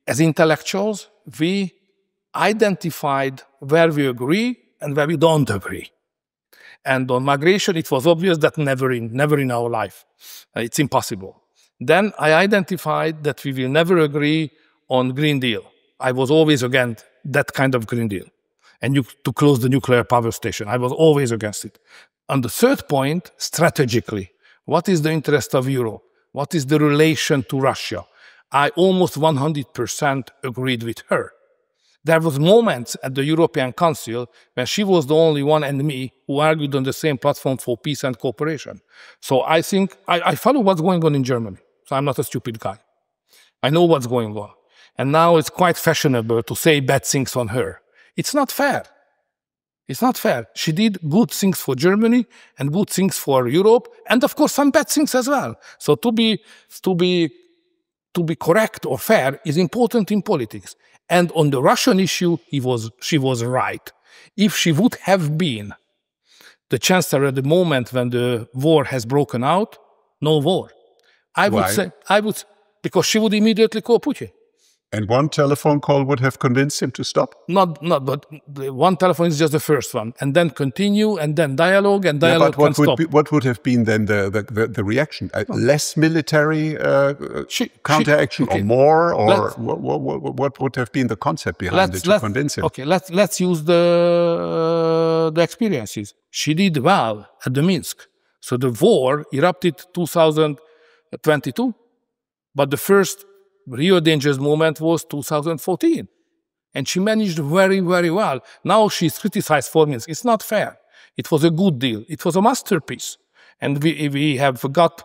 as intellectuals, we identified where we agree and where we don't agree. And on migration, it was obvious that never in our life. It's impossible. Then I identified that we will never agree on Green Deal. I was always against that kind of Green Deal. And to close the nuclear power station, I was always against it. On the third point, strategically, what is the interest of Europe? What is the relation to Russia? I almost 100% agreed with her. There was moments at the European Council when she was the only one and me who argued on the same platform for peace and cooperation. So I think I follow what's going on in Germany. So I'm not a stupid guy. I know what's going on. And now it's quite fashionable to say bad things on her. It's not fair. It's not fair. She did good things for Germany and good things for Europe, and of course some bad things as well. So to be correct or fair is important in politics. And on the Russian issue, she was right. If she would have been the chancellor at the moment when the war has broken out, no war. I would, because she would immediately call Putin. And one telephone call would have convinced him to stop? But the one telephone is just the first one. And then continue, and then dialogue, and dialogue can stop. What would have been then the reaction? Less military counteraction or more? Or what would have been the concept behind it to convince him? Okay, let's use the experiences. She did well at the Minsk. So the war erupted 2022, but the first real dangerous moment was 2014. And she managed very, very well. Now she's criticized for Minsk. It's not fair. It was a good deal. It was a masterpiece. And we have got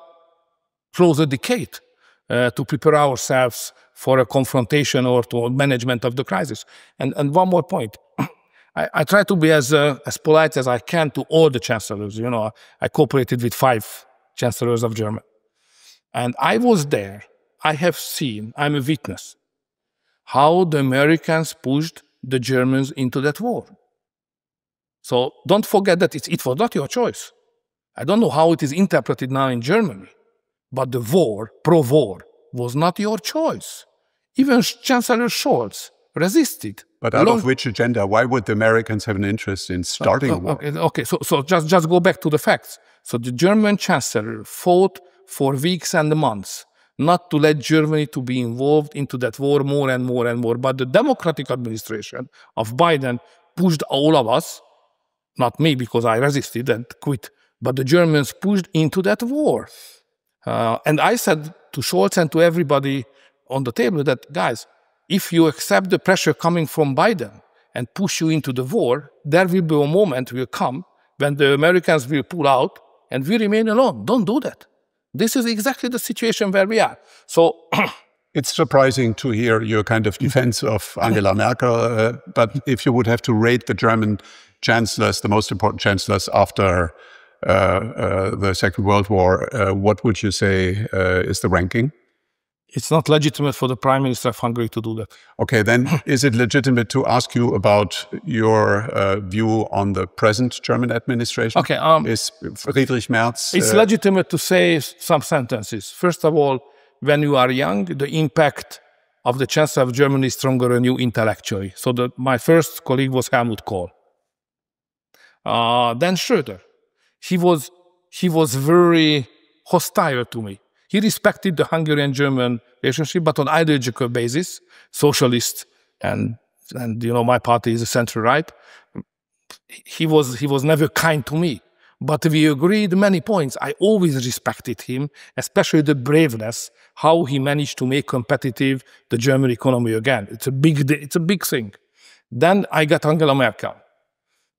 close a decade to prepare ourselves for a confrontation or to management of the crisis. And one more point. I try to be as polite as I can to all the chancellors. You know, I cooperated with 5 chancellors of Germany. And I was there. I have seen, I'm a witness, how the Americans pushed the Germans into that war. So don't forget that it was not your choice. I don't know how it is interpreted now in Germany, but the war, pro-war, was not your choice. Even Chancellor Scholz resisted. But out of which agenda? Why would the Americans have an interest in starting a war? Okay, so just go back to the facts. So the German Chancellor fought for weeks and months not to let Germany to be involved into that war more and more and more. But the Democratic administration of Biden pushed all of us, not me because I resisted and quit, but the Germans pushed into that war. And I said to Scholz and to everybody on the table that, guys, if you accept the pressure coming from Biden and push you into the war, there will be a moment will come when the Americans will pull out and we remain alone. Don't do that. This is exactly the situation where we are. So it's surprising to hear your kind of defense of Angela Merkel, but if you would have to rate the German chancellors, the most important chancellors after the Second World War, what would you say is the ranking? It's not legitimate for the Prime Minister of Hungary to do that. Okay, then is it legitimate to ask you about your view on the present German administration? Okay. Is Friedrich Merz... It's legitimate to say some sentences. First of all, when you are young, the impact of the Chancellor of Germany is stronger than you intellectually. So my first colleague was Helmut Kohl. Then Schröder. He was very hostile to me. He respected the Hungarian-German relationship, but on ideological basis, socialist, and you know, my party is a center-right. He was never kind to me. But we agreed many points. I always respected him, especially the braveness, how he managed to make competitive the German economy again. It's a big thing. Then I got Angela Merkel,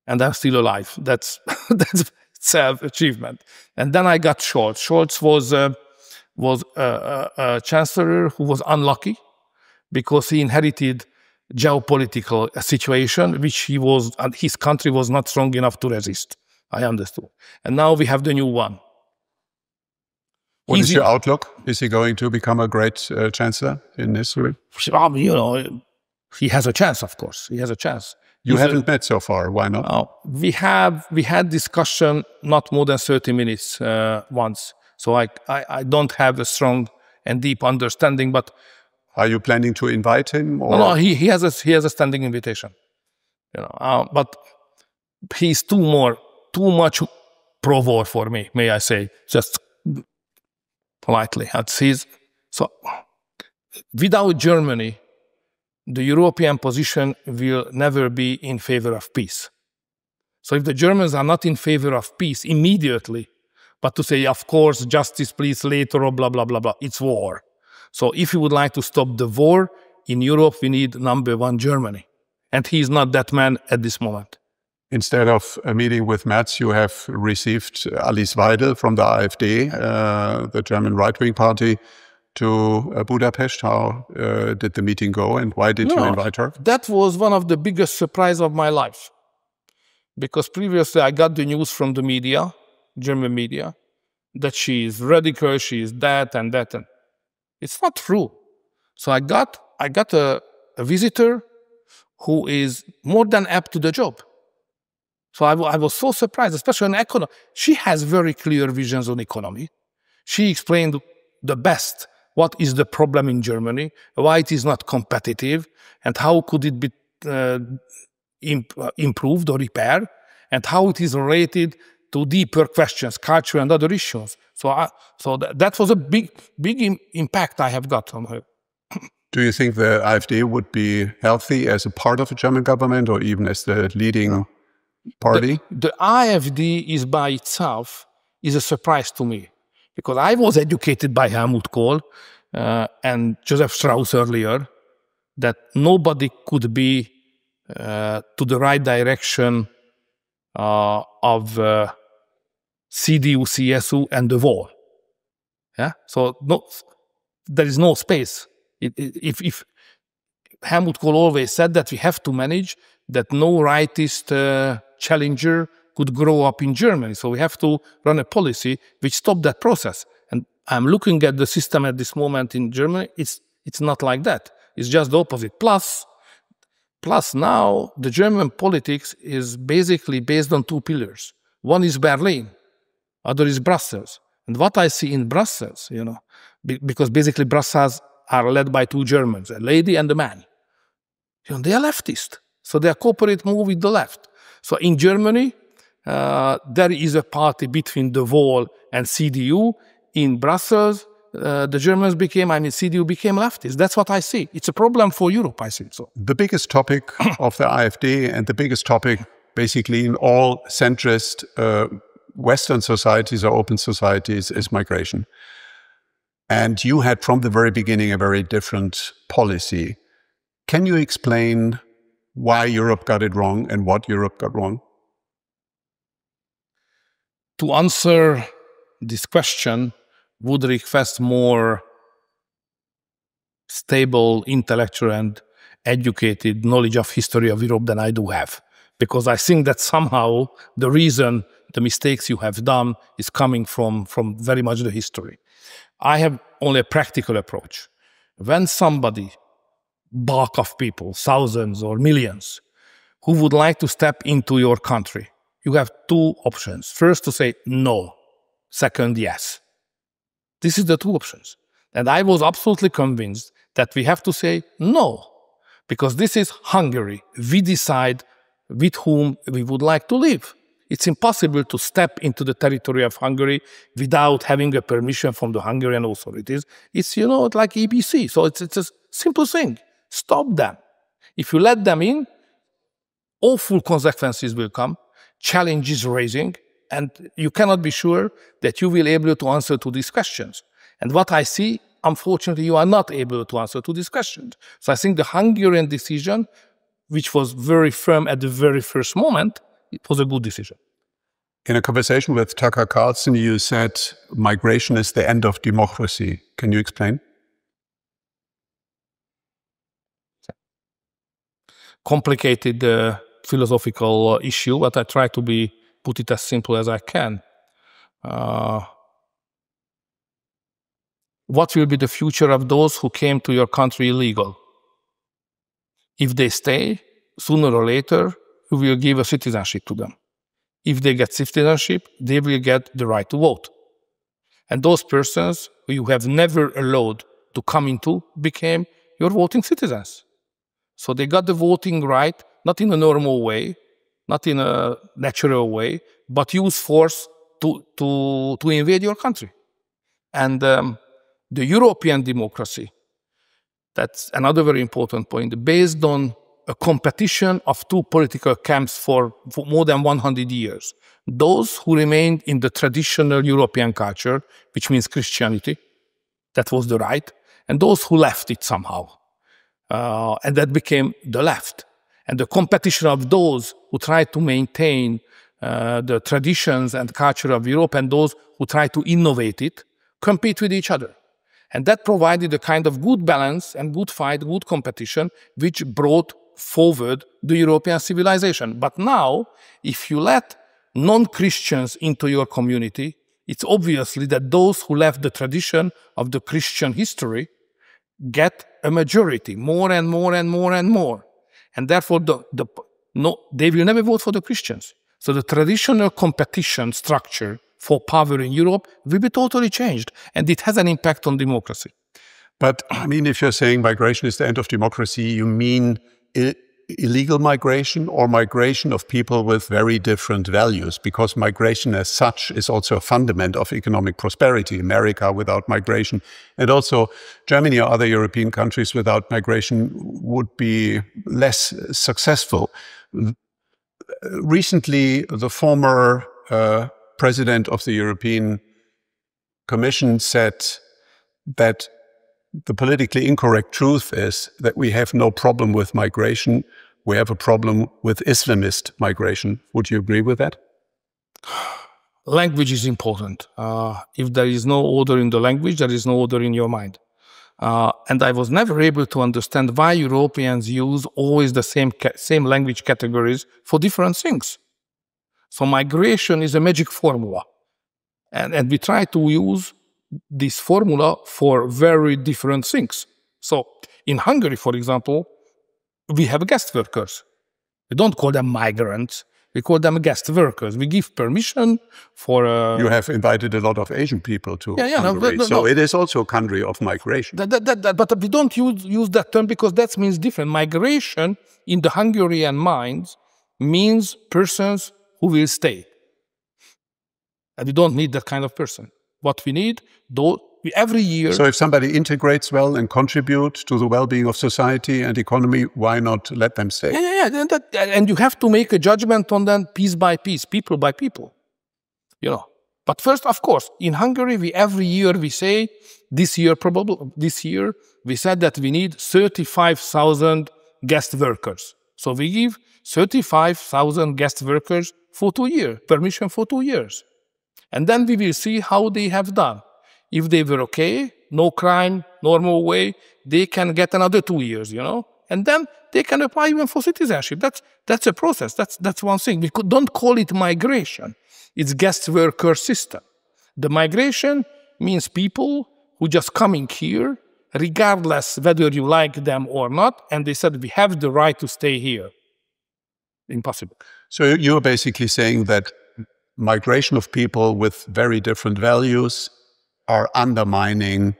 and I'm still alive. That's self-achievement. And then I got Scholz. Scholz was a chancellor who was unlucky because he inherited geopolitical situation which his country was not strong enough to resist. I understood. And now we have the new one. What is your outlook? Is he going to become a great chancellor in history? You know, he has a chance, of course. He has a chance. You haven't met so far. Why not? We had discussion not more than 30 minutes once. So I don't have a strong and deep understanding. But are you planning to invite him? Or? No, he has a standing invitation. You know, but he's too much pro-war for me, may I say, just politely. So without Germany, the European position will never be in favor of peace. So if the Germans are not in favor of peace immediately, but to say, of course, justice, please, later, or blah, blah, blah, blah, it's war. So if you would like to stop the war in Europe, we need #1 Germany. And he's not that man at this moment. Instead of a meeting with Merz, you have received Alice Weidel from the AfD, the German right-wing party, to Budapest. How did the meeting go, and why did you invite her? That was one of the biggest surprises of my life. Because previously I got the news from the media, German media, that she is radical, she is that and that. And it's not true. So I got a visitor who is more than apt to the job. So I was so surprised, especially on economy. She has very clear visions on economy. She explained the best what is the problem in Germany, why it is not competitive, and how could it be improved or repaired, and how it is related to deeper questions, culture and other issues. So that was a big impact I have got on her. Do you think the AfD would be healthy as a part of the German government, or even as the leading party? The AfD is by itself is a surprise to me, because I was educated by Helmut Kohl and Joseph Strauss earlier that nobody could be to the right direction of CDU, CSU and the wall. Yeah, so there is no space. If Helmut Kohl always said that we have to manage that no rightist challenger could grow up in Germany. So we have to run a policy which stops that process. And I'm looking at the system at this moment in Germany. It's not like that. It's just the opposite. Plus now the German politics is basically based on two pillars. One is Berlin, other is Brussels. And what I see in Brussels, you know, because basically Brussels are led by two Germans, a lady and a man. You know, they are leftist. So they cooperate more with the left. So in Germany, there is a party between the wall and CDU. In Brussels, the Germans CDU became leftist. That's what I see. It's a problem for Europe, I think so. The biggest topic of the AfD and the biggest topic basically in all centrist Western societies or open societies is migration. And you had from the very beginning a very different policy. Can you explain why Europe got it wrong and what Europe got wrong? To answer this question would request more stable, intellectual and educated knowledge of history of Europe than I do have. Because I think that somehow the reason the mistakes you have done is coming from very much the history. I have only a practical approach. When somebody, bulk of people, thousands or millions, who would like to step into your country, you have two options. First, to say no. Second, yes. This is the two options. And I was absolutely convinced that we have to say no, because this is Hungary. We decide with whom we would like to live. It's impossible to step into the territory of Hungary without having a permission from the Hungarian authorities. It's, you know, like EBC. So it's a simple thing. Stop them. If you let them in, awful consequences will come, challenges raising, And you cannot be sure that you will be able to answer to these questions. And what I see, unfortunately, you are not able to answer to these questions. So I think the Hungarian decision, which was very firm at the very first moment, it was a good decision. In a conversation with Tucker Carlson, you said migration is the end of democracy. Can you explain? Complicated philosophical issue, but I try to put it as simple as I can. What will be the future of those who came to your country illegal? If they stay, sooner or later, you will give a citizenship to them. If they get citizenship, they will get the right to vote. And those persons who you have never allowed to come into became your voting citizens. So they got the voting right, not in a normal way, not in a natural way, but use force to invade your country. And the European democracy, that's another very important point, based on a competition of two political camps for more than 100 years. Those who remained in the traditional European culture, which means Christianity, that was the right, and those who left it somehow. And that became the left. And the competition of those who tried to maintain the traditions and culture of Europe and those who tried to innovate it compete with each other. And that provided a kind of good balance and good fight, good competition, which brought forward the European civilization. But now, if you let non-Christians into your community, it's obviously that those who left the tradition of the Christian history get a majority, more and more and more and more. And therefore, they will never vote for the Christians. So the traditional competition structure for power in Europe will be totally changed. And it has an impact on democracy. But I mean, if you're saying migration is the end of democracy, you mean illegal migration or migration of people with very different values? Because migration as such is also a fundament of economic prosperity. America without migration, and also Germany or other European countries without migration would be less successful. Recently, the former president of the European Commission said that the politically incorrect truth is that we have no problem with migration. We have a problem with Islamist migration. Would you agree with that? Language is important. If there is no order in the language, there is no order in your mind. And I was never able to understand why Europeans use always the same language categories for different things. So migration is a magic formula. And we try to use this formula for very different things. So in Hungary, for example, we have guest workers. We don't call them migrants. We call them guest workers. We give permission for... You have invited a lot of Asian people to Hungary, so it is also a country of migration. But we don't use that term because that means different. Migration in the Hungarian minds means persons who will stay. And we don't need that kind of person. What we need, every year... So if somebody integrates well and contributes to the well-being of society and economy, why not let them stay? And you have to make a judgment on them piece by piece, people by people. You know. But first, of course, in Hungary, every year we say, this year we said that we need 35,000 guest workers. So we give 35,000 guest workers for 2 years, permission for 2 years. And then we will see how they have done. If they were okay, no crime, normal way, they can get another 2 years, you know? And then they can apply even for citizenship. That's a process. That's one thing. We don't call it migration. It's guest worker system. The migration means people who just coming here, regardless whether you like them or not, and they said, we have the right to stay here. Impossible. So you're basically saying that migration of people with very different values are undermining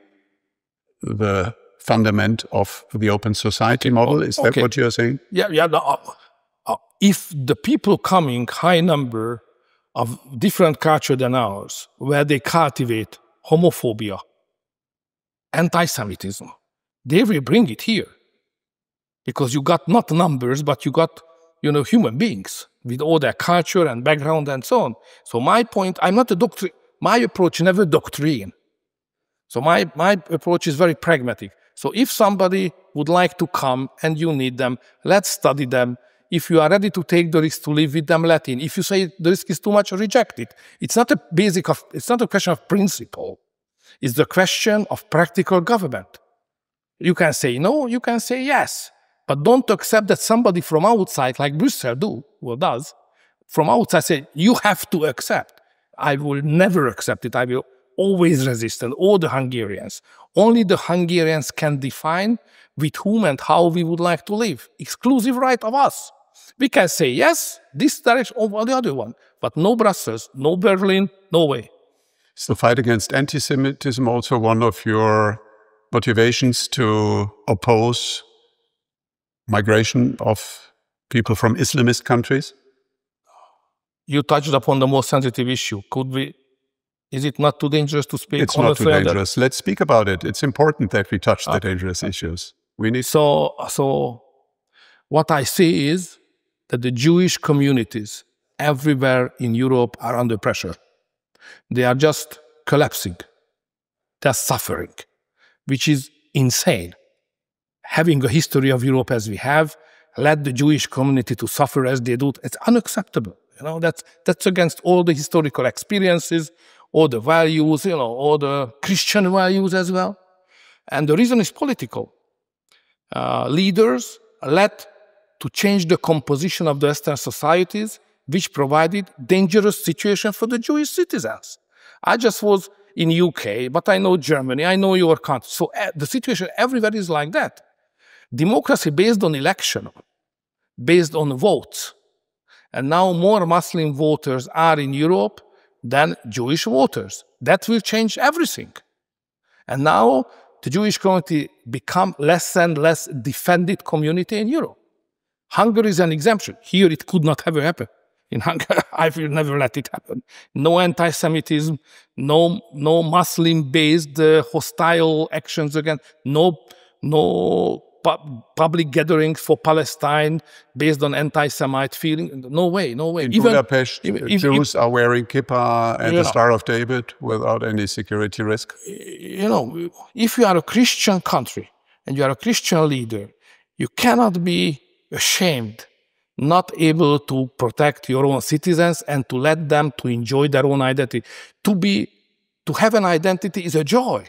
the fundament of the open society model. Is that what you're saying? Yeah. If the people coming, high number of different culture than ours, where they cultivate homophobia, anti-Semitism, they will bring it here. Because you got not numbers, but you got, human beings. with all their culture and background and so on. So my point, I'm not a doctrine. My approach is never doctrine. So my approach is very pragmatic. So if somebody would like to come and you need them, let's study them. If you are ready to take the risk to live with them, let in. If you say the risk is too much, reject it. It's not a question of principle. It's the question of practical government. You can say no, you can say yes. But don't accept that somebody from outside, like Brüssel does, from outside say, you have to accept. I will never accept it. I will always resist, and all the Hungarians. Only the Hungarians can define with whom and how we would like to live. Exclusive right of us. We can say yes, this direction or the other one, but no Brussels, no Berlin, no way. Is the fight against anti-Semitism also one of your motivations to oppose migration of people from Islamist countries? You touched upon the most sensitive issue. Is it not too dangerous to speak? It's not too dangerous. Let's speak about it. It's important that we touch the dangerous issues. We need. So what I see is that the Jewish communities everywhere in Europe are under pressure. They are just collapsing. They're suffering, which is insane. Having a history of Europe as we have, let the Jewish community to suffer as they do, it's unacceptable. You know, that's against all the historical experiences, all the values, you know, all the Christian values as well. And the reason is political. Leaders led to change the composition of the Western societies, which provided dangerous situation for the Jewish citizens. I just was in UK, but I know Germany, I know your country. So the situation everywhere is like that. Democracy based on election, based on votes. And now more Muslim voters are in Europe than Jewish voters. That will change everything. And now the Jewish community become less and less defended community in Europe. Hungary is an exemption. Here it could not ever happen. In Hungary, I will never let it happen. No anti-Semitism, no Muslim-based hostile actions against, no public gatherings for Palestine based on anti-Semite feeling. No way, no way. In Budapest, Jews are wearing kippah and the Star of David without any security risk. You know, if you are a Christian country and you are a Christian leader, you cannot be ashamed, not able to protect your own citizens and to let them to enjoy their own identity. To have an identity is a joy.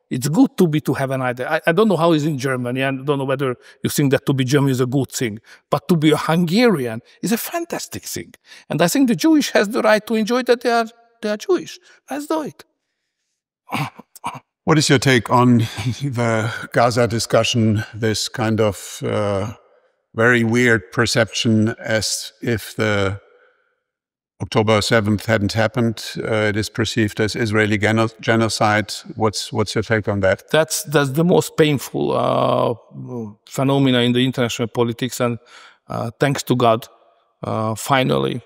It's good to have an identity. I don't know how it's in Germany. I don't know whether you think that to be German is a good thing. But to be a Hungarian is a fantastic thing. And I think the Jewish has the right to enjoy that they are Jewish. Let's do it. What is your take on the Gaza discussion, this kind of very weird perception as if the October 7th hadn't happened? It is perceived as Israeli genocide. What's your take on that? That's the most painful phenomena in the international politics, and thanks to God, finally,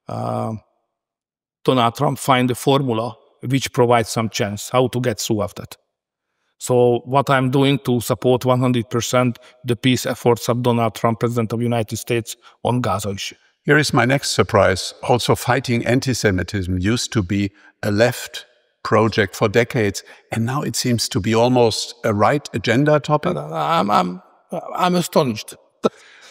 Donald Trump find a formula which provides some chance how to get through of that. So what I'm doing to support 100% the peace efforts of Donald Trump, President of the United States, on Gaza issue. Here is my next surprise. Also, fighting anti-Semitism used to be a left project for decades, and now it seems to be almost a right agenda topic. I'm astonished.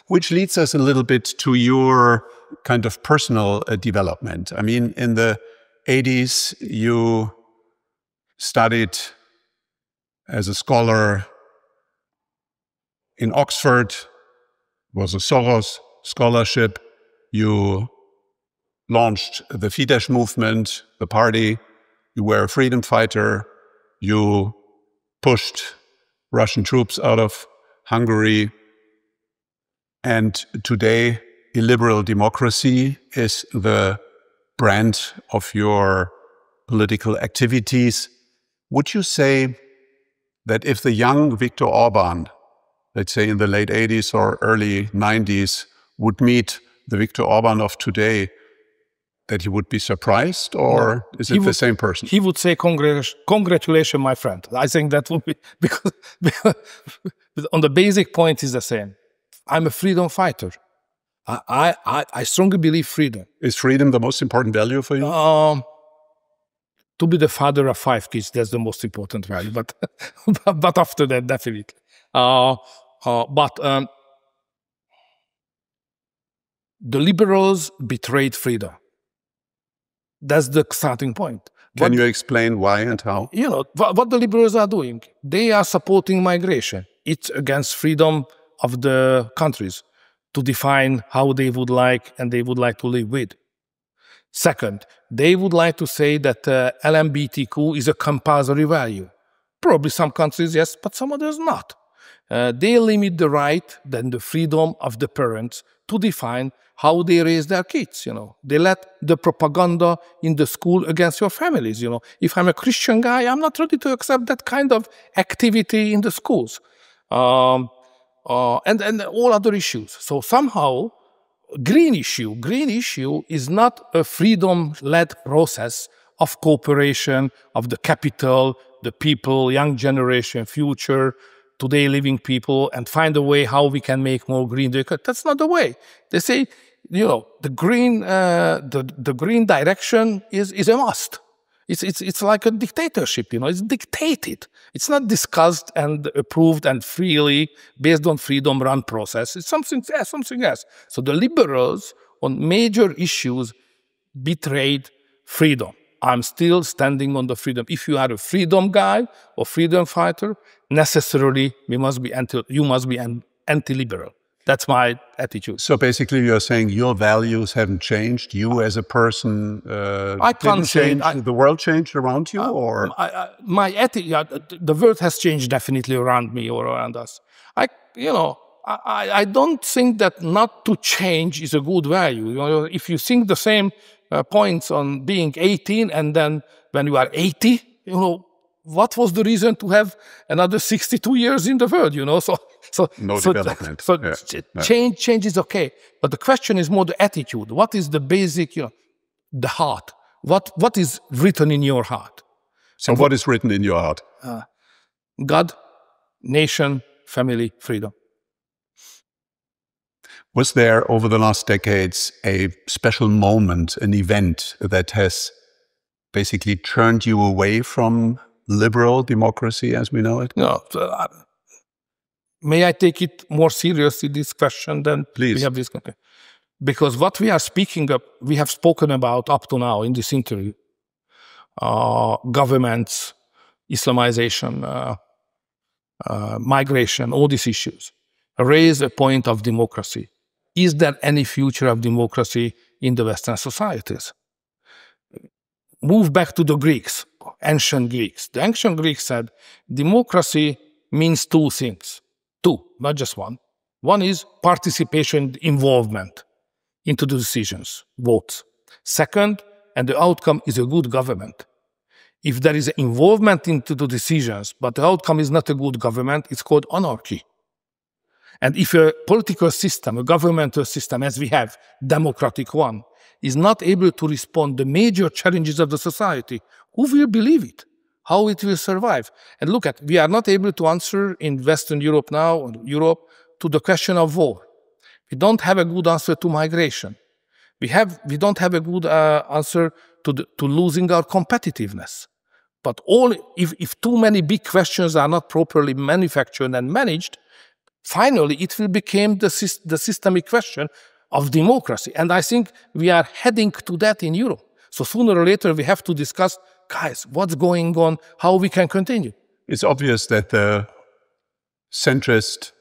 Which leads us a little bit to your kind of personal development. I mean, in the 80s, you studied as a scholar in Oxford, was a Soros scholarship. You launched the Fidesz movement, the party. You were a freedom fighter. You pushed Russian troops out of Hungary. And today, illiberal democracy is the brand of your political activities. Would you say that if the young Viktor Orbán, let's say in the late 80s or early 90s, would meet the Viktor Orbán of today, that he would be surprised, or is it the same person? He would say, congratulations, my friend. I think that would be, because on the basic point is the same. I'm a freedom fighter. I strongly believe freedom. Is freedom the most important value for you? To be the father of 5 kids, that's the most important value. But but after that, definitely. The liberals betrayed freedom. That's the starting point. Can you explain why and how? You know, what the liberals are doing. They are supporting migration. It's against freedom of the countries to define how they would like and they would like to live with. Second, they would like to say that LGBTQ is a compulsory value. Probably some countries, yes, but some others not. They limit the right, then the freedom of the parents to define how they raise their kids, you know. They let the propaganda in the school against your families, you know. If I'm a Christian guy, I'm not ready to accept that kind of activity in the schools. And all other issues. So somehow, green issue is not a freedom-led process of cooperation, of the capital, the people, young generation, future, today living people, and find a way how we can make more green. That's not the way. They say, you know, the green direction is a must. It's like a dictatorship, you know. It's dictated. It's not discussed and approved and freely based on freedom run process. It's something else. So the liberals on major issues betrayed freedom. I'm still standing on the freedom. If you are a freedom guy or freedom fighter, necessarily you must be anti-liberal. That's my attitude. So basically you're saying your values haven't changed. You as a person didn't change. The world changed around you? Or my attitude, the world has changed definitely around me or around us. I don't think that not to change is a good value. You know, if you think the same points on being 18 and then when you are 80, you know, what was the reason to have another 62 years in the world, you know? So development. Change is okay. But the question is more the attitude. What is the basic, you know, the heart? What is written in your heart? So what is written in your heart? God, nation, family, freedom. Was there, over the last decades, a special moment, an event that has basically turned you away from liberal democracy as we know it? No. May I take it more seriously, this question, than Please. We have this? Okay. Because what we are speaking of, we have spoken about up to now in this interview, governments, Islamization, migration, all these issues, raise a point of democracy. Is there any future of democracy in the Western societies? Move back to the Greeks, ancient Greeks. The ancient Greeks said democracy means two things. Two, not just one. One is participation, involvement into the decisions, votes. Second, and the outcome is a good government. If there is involvement into the decisions, but the outcome is not a good government, it's called anarchy. And if a political system, a governmental system, as we have, democratic one, is not able to respond to the major challenges of the society, who will believe it? How it will survive? And look at, we are not able to answer in Western Europe now, or Europe, to the question of war. We don't have a good answer to migration. We don't have a good answer to losing our competitiveness. But if too many big questions are not properly manufactured and managed, finally it will become the systemic question of democracy. And I think we are heading to that in Europe. So sooner or later we have to discuss, guys, what's going on, how we can continue. It's obvious that the centrist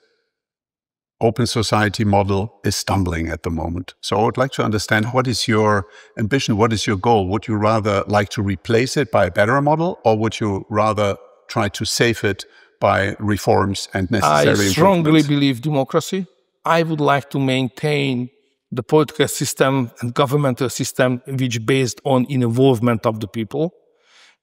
open society model is stumbling at the moment. So I would like to understand, what is your ambition? What is your goal? Would you rather like to replace it by a better model, or would you rather try to save it by reforms and necessary improvements? I strongly believe democracy. I would like to maintain the political system and governmental system which based on involvement of the people.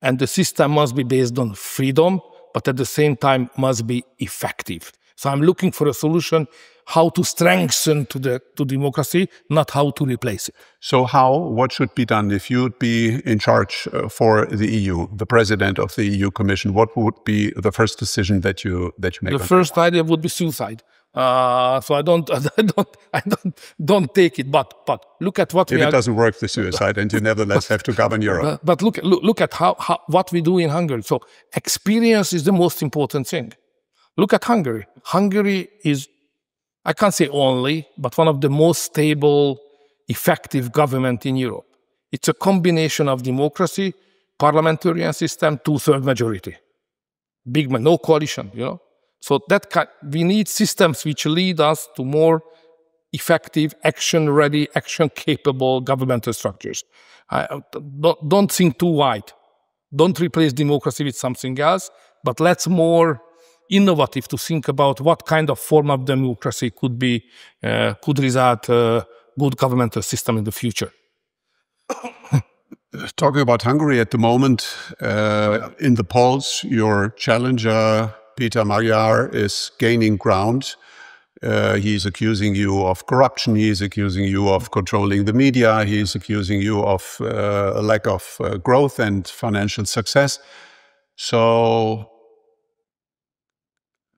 And the system must be based on freedom, but at the same time must be effective. So I'm looking for a solution how to strengthen to democracy, not how to replace it. So what should be done if you'd be in charge for the EU, the president of the EU Commission? What would be the first decision that you make? The first idea would be suicide. So I don't take it. But look at what if it doesn't work, the suicide, and you nevertheless have to govern Europe. But look at what we do in Hungary. So experience is the most important thing. Look at Hungary. Hungary is, I can't say only, but one of the most stable, effective government in Europe. It's a combination of democracy, parliamentarian system, two-thirds majority. Big, no coalition, you know. So we need systems which lead us to more effective, action-ready, action-capable governmental structures. Don't think too wide. Don't replace democracy with something else, but let's more innovative to think about what kind of form of democracy could result good governmental system in the future. Talking about Hungary at the moment, in the polls, your challenger, Peter Magyar, is gaining ground. He's accusing you of corruption. He's accusing you of controlling the media. He's accusing you of a lack of growth and financial success. So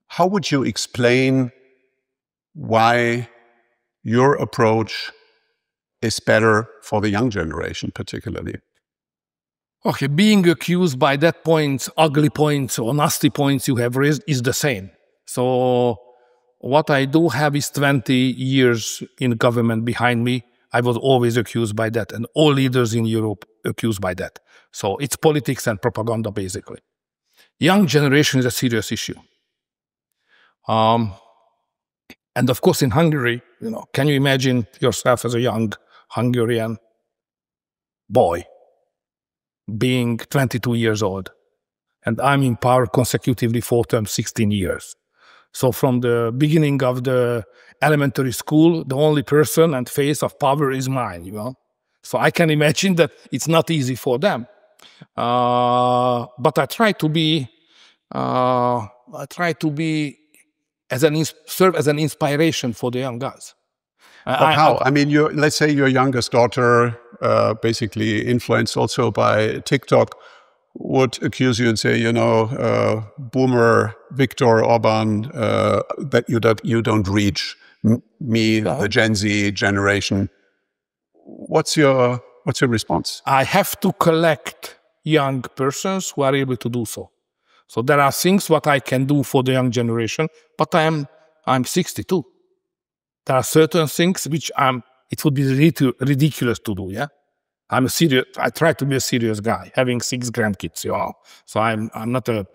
how would you explain why your approach is better for the young generation, particularly? Okay, being accused by that points, ugly points or nasty points you have raised is the same. So what I do have is 20 years in government behind me. I was always accused by that, and all leaders in Europe accused by that. So it's politics and propaganda, basically. Young generation is a serious issue. And of course, in Hungary, you know, can you imagine yourself as a young Hungarian boy being 22 years old? And I'm in power consecutively 4 terms, 16 years. So from the beginning of the elementary school, the only person and face of power is mine, you know. So I can imagine that it's not easy for them. But I try to be, serve as an inspiration for the young guys. But how? I mean, let's say your youngest daughter, basically influenced also by TikTok, would accuse you and say, you know, boomer Viktor Orbán, that you don't reach me, the Gen Z generation. What's your response? I have to collect young persons who are able to do so. So there are things what I can do for the young generation, but I'm 62. There are certain things which it would be ridiculous to do. Yeah, I try to be a serious guy, having 6 grandkids. You know, so I'm not a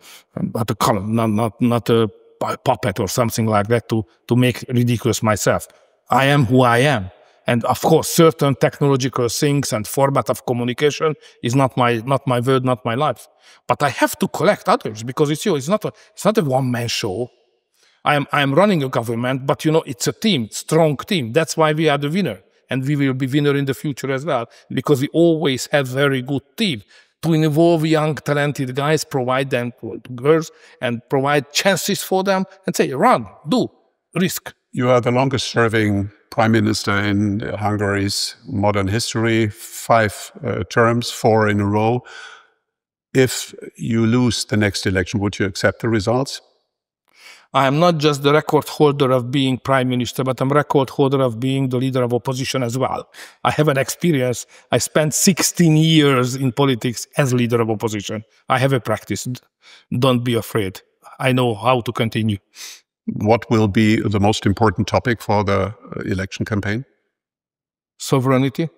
puppet or something like that to make ridiculous myself. I am who I am. And of course, certain technological things and format of communication is not my word, not my life. But I have to collect others because it's not a one-man show. I am running a government, but you know, it's a team, strong team. That's why we are the winner, and we will be winner in the future as well, because we always have very good team to involve young, talented guys, provide them to girls, and provide chances for them, and say, run, do, risk. You are the longest-serving prime minister in Hungary's modern history, 5 terms, 4 in a row. If you lose the next election, would you accept the results? I am not just the record holder of being prime minister, but I'm record holder of being the leader of opposition as well. I have an experience. I spent 16 years in politics as leader of opposition. I have a practice. Don't be afraid. I know how to continue. What will be the most important topic for the election campaign? Sovereignty.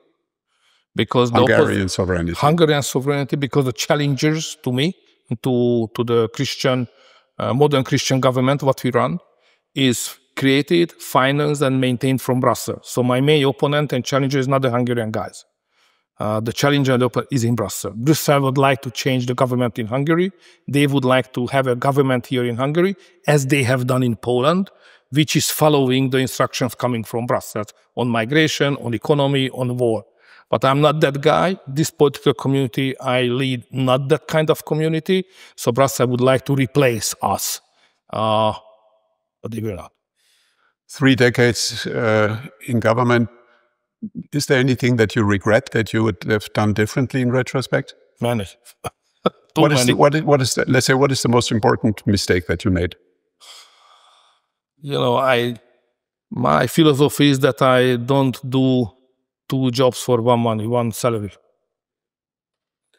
Because Hungarian sovereignty. Hungarian sovereignty, because the challengers to me, to the Christian, modern Christian government, what we run, is created, financed, and maintained from Brussels. So my main opponent and challenger is not the Hungarian guys. The challenger is in Brussels. Brüssel would like to change the government in Hungary. They would like to have a government here in Hungary, as they have done in Poland, which is following the instructions coming from Brussels on migration, on economy, on war. But I'm not that guy. This political community I lead, not that kind of community. So Brussels would like to replace us. But they will not. 3 decades in government. Is there anything that you regret that you would have done differently in retrospect? Many. Let's say, what is the most important mistake that you made? my philosophy is that I don't do two jobs for one money, one salary.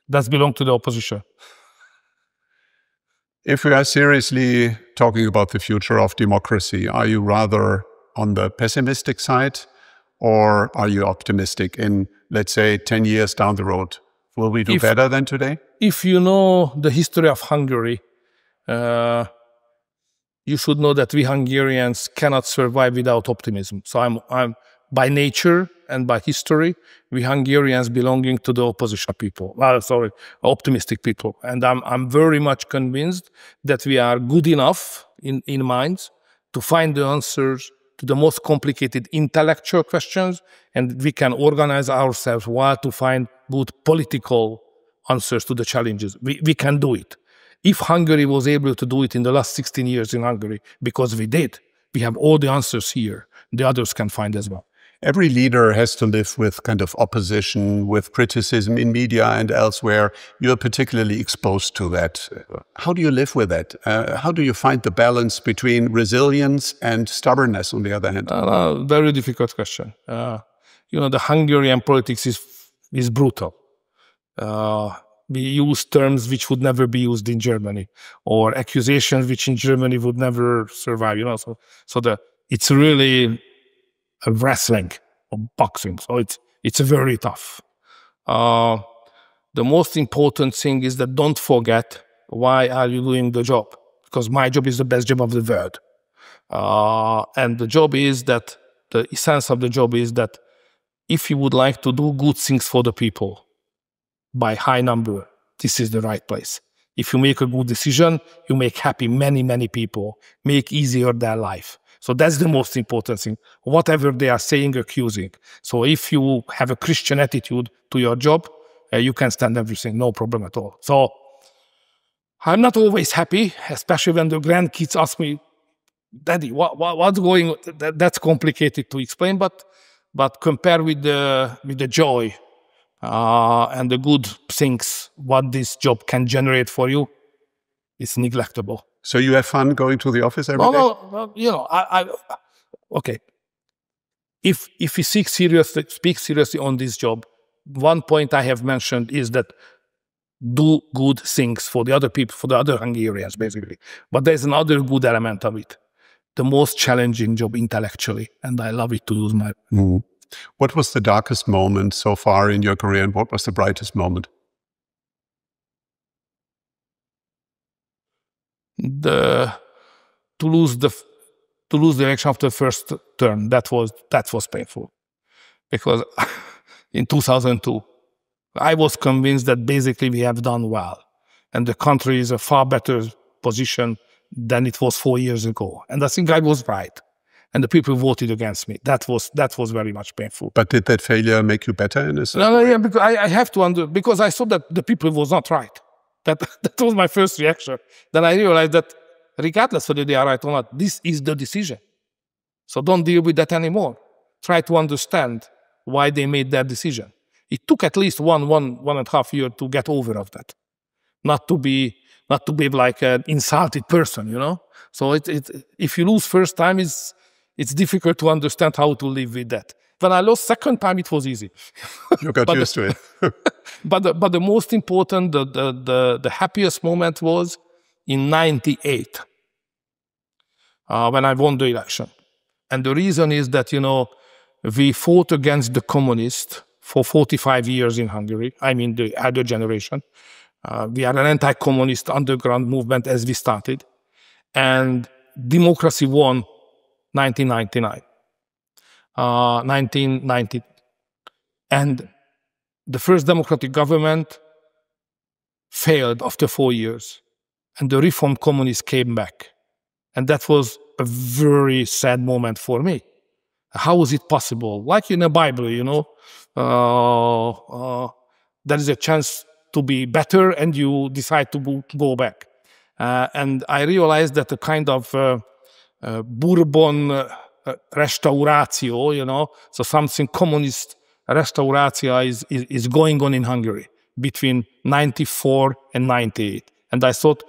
That belongs to the opposition. If we are seriously talking about the future of democracy, are you rather on the pessimistic side, or are you optimistic in, let's say, 10 years down the road? Will we do better than today? If you know the history of Hungary, you should know that we Hungarians cannot survive without optimism. So I'm by nature and by history, we Hungarians belonging to the opposition people. Optimistic people. And I'm very much convinced that we are good enough in minds to find the answers to the most complicated intellectual questions, and we can organize ourselves well to find good political answers to the challenges. We can do it. If Hungary was able to do it in the last 16 years in Hungary, because we did, we have all the answers here. The others can find as well. Every leader has to live with kind of opposition, with criticism in media and elsewhere. You're particularly exposed to that. How do you live with that? How do you find the balance between resilience and stubbornness, on the other hand? Very difficult question. The Hungarian politics is brutal. We use terms which would never be used in Germany, or accusations which in Germany would never survive. It's really a wrestling or boxing. So it's very tough. The most important thing is that don't forget why are you doing the job, because my job is the best job of the world. And the job is that, the essence of the job is that if you would like to do good things for the people by high number, this is the right place. If you make a good decision, you make happy many, many people, make easier their life. So that's the most important thing, whatever they are saying, accusing. So if you have a Christian attitude to your job, you can stand everything, no problem at all. So I'm not always happy, especially when the grandkids ask me, Daddy, what's going on? That's complicated to explain, but compared with the joy and the good things what this job can generate for you, it's neglectable. So you have fun going to the office every day? No, okay. If we speak seriously on this job, one point I have mentioned is that do good things for the other people, for the other Hungarians, basically. But there's another good element of it. The most challenging job intellectually, and I love it to use my... Mm. What was the darkest moment so far in your career, and what was the brightest moment? To lose the election after the first term, that was painful, because in 2002 I was convinced that basically we have done well and the country is a far better position than it was 4 years ago, and I think I was right, and the people voted against me. That was very much painful. But did that failure make you better in a sense? No, yeah, because I have to because I saw that the people was not right. That was my first reaction. Then I realized that regardless whether they are right or not, this is the decision. So don't deal with that anymore. Try to understand why they made that decision. It took at least one and a half year to get over of that. Not to be like an insulted person, So if you lose first time, it's difficult to understand how to live with that. When I lost second time, it was easy. You got used to it. but the most important, the happiest moment was in '98 when I won the election. And the reason is that, we fought against the communists for 45 years in Hungary. I mean, the elder generation. We are an anti-communist underground movement as we started. And democracy won 1999. 1990. And the first democratic government failed after 4 years. And the reformed communists came back. And that was a very sad moment for me. How is it possible? Like in the Bible, there is a chance to be better and you decide to go back. And I realized that a kind of Bourbon restauratio, so something communist restauratio is going on in Hungary between 94 and 98. And I thought,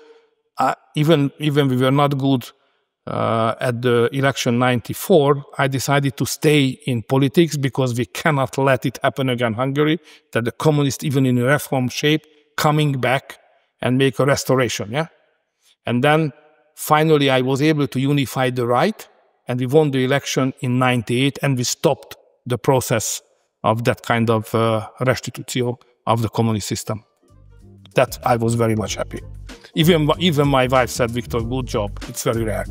even we were not good at the election 94, I decided to stay in politics because we cannot let it happen again in Hungary, that the communists, even in a reform shape, coming back and make a restoration, yeah? And then finally I was able to unify the right, and we won the election in 98, and we stopped the process of that kind of restitution of the communist system. That I was very much happy. Even my wife said, Viktor, good job. It's very rare.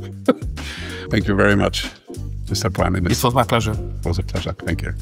Thank you very much, Mr. Prime Minister. It was my pleasure. It was a pleasure. Thank you.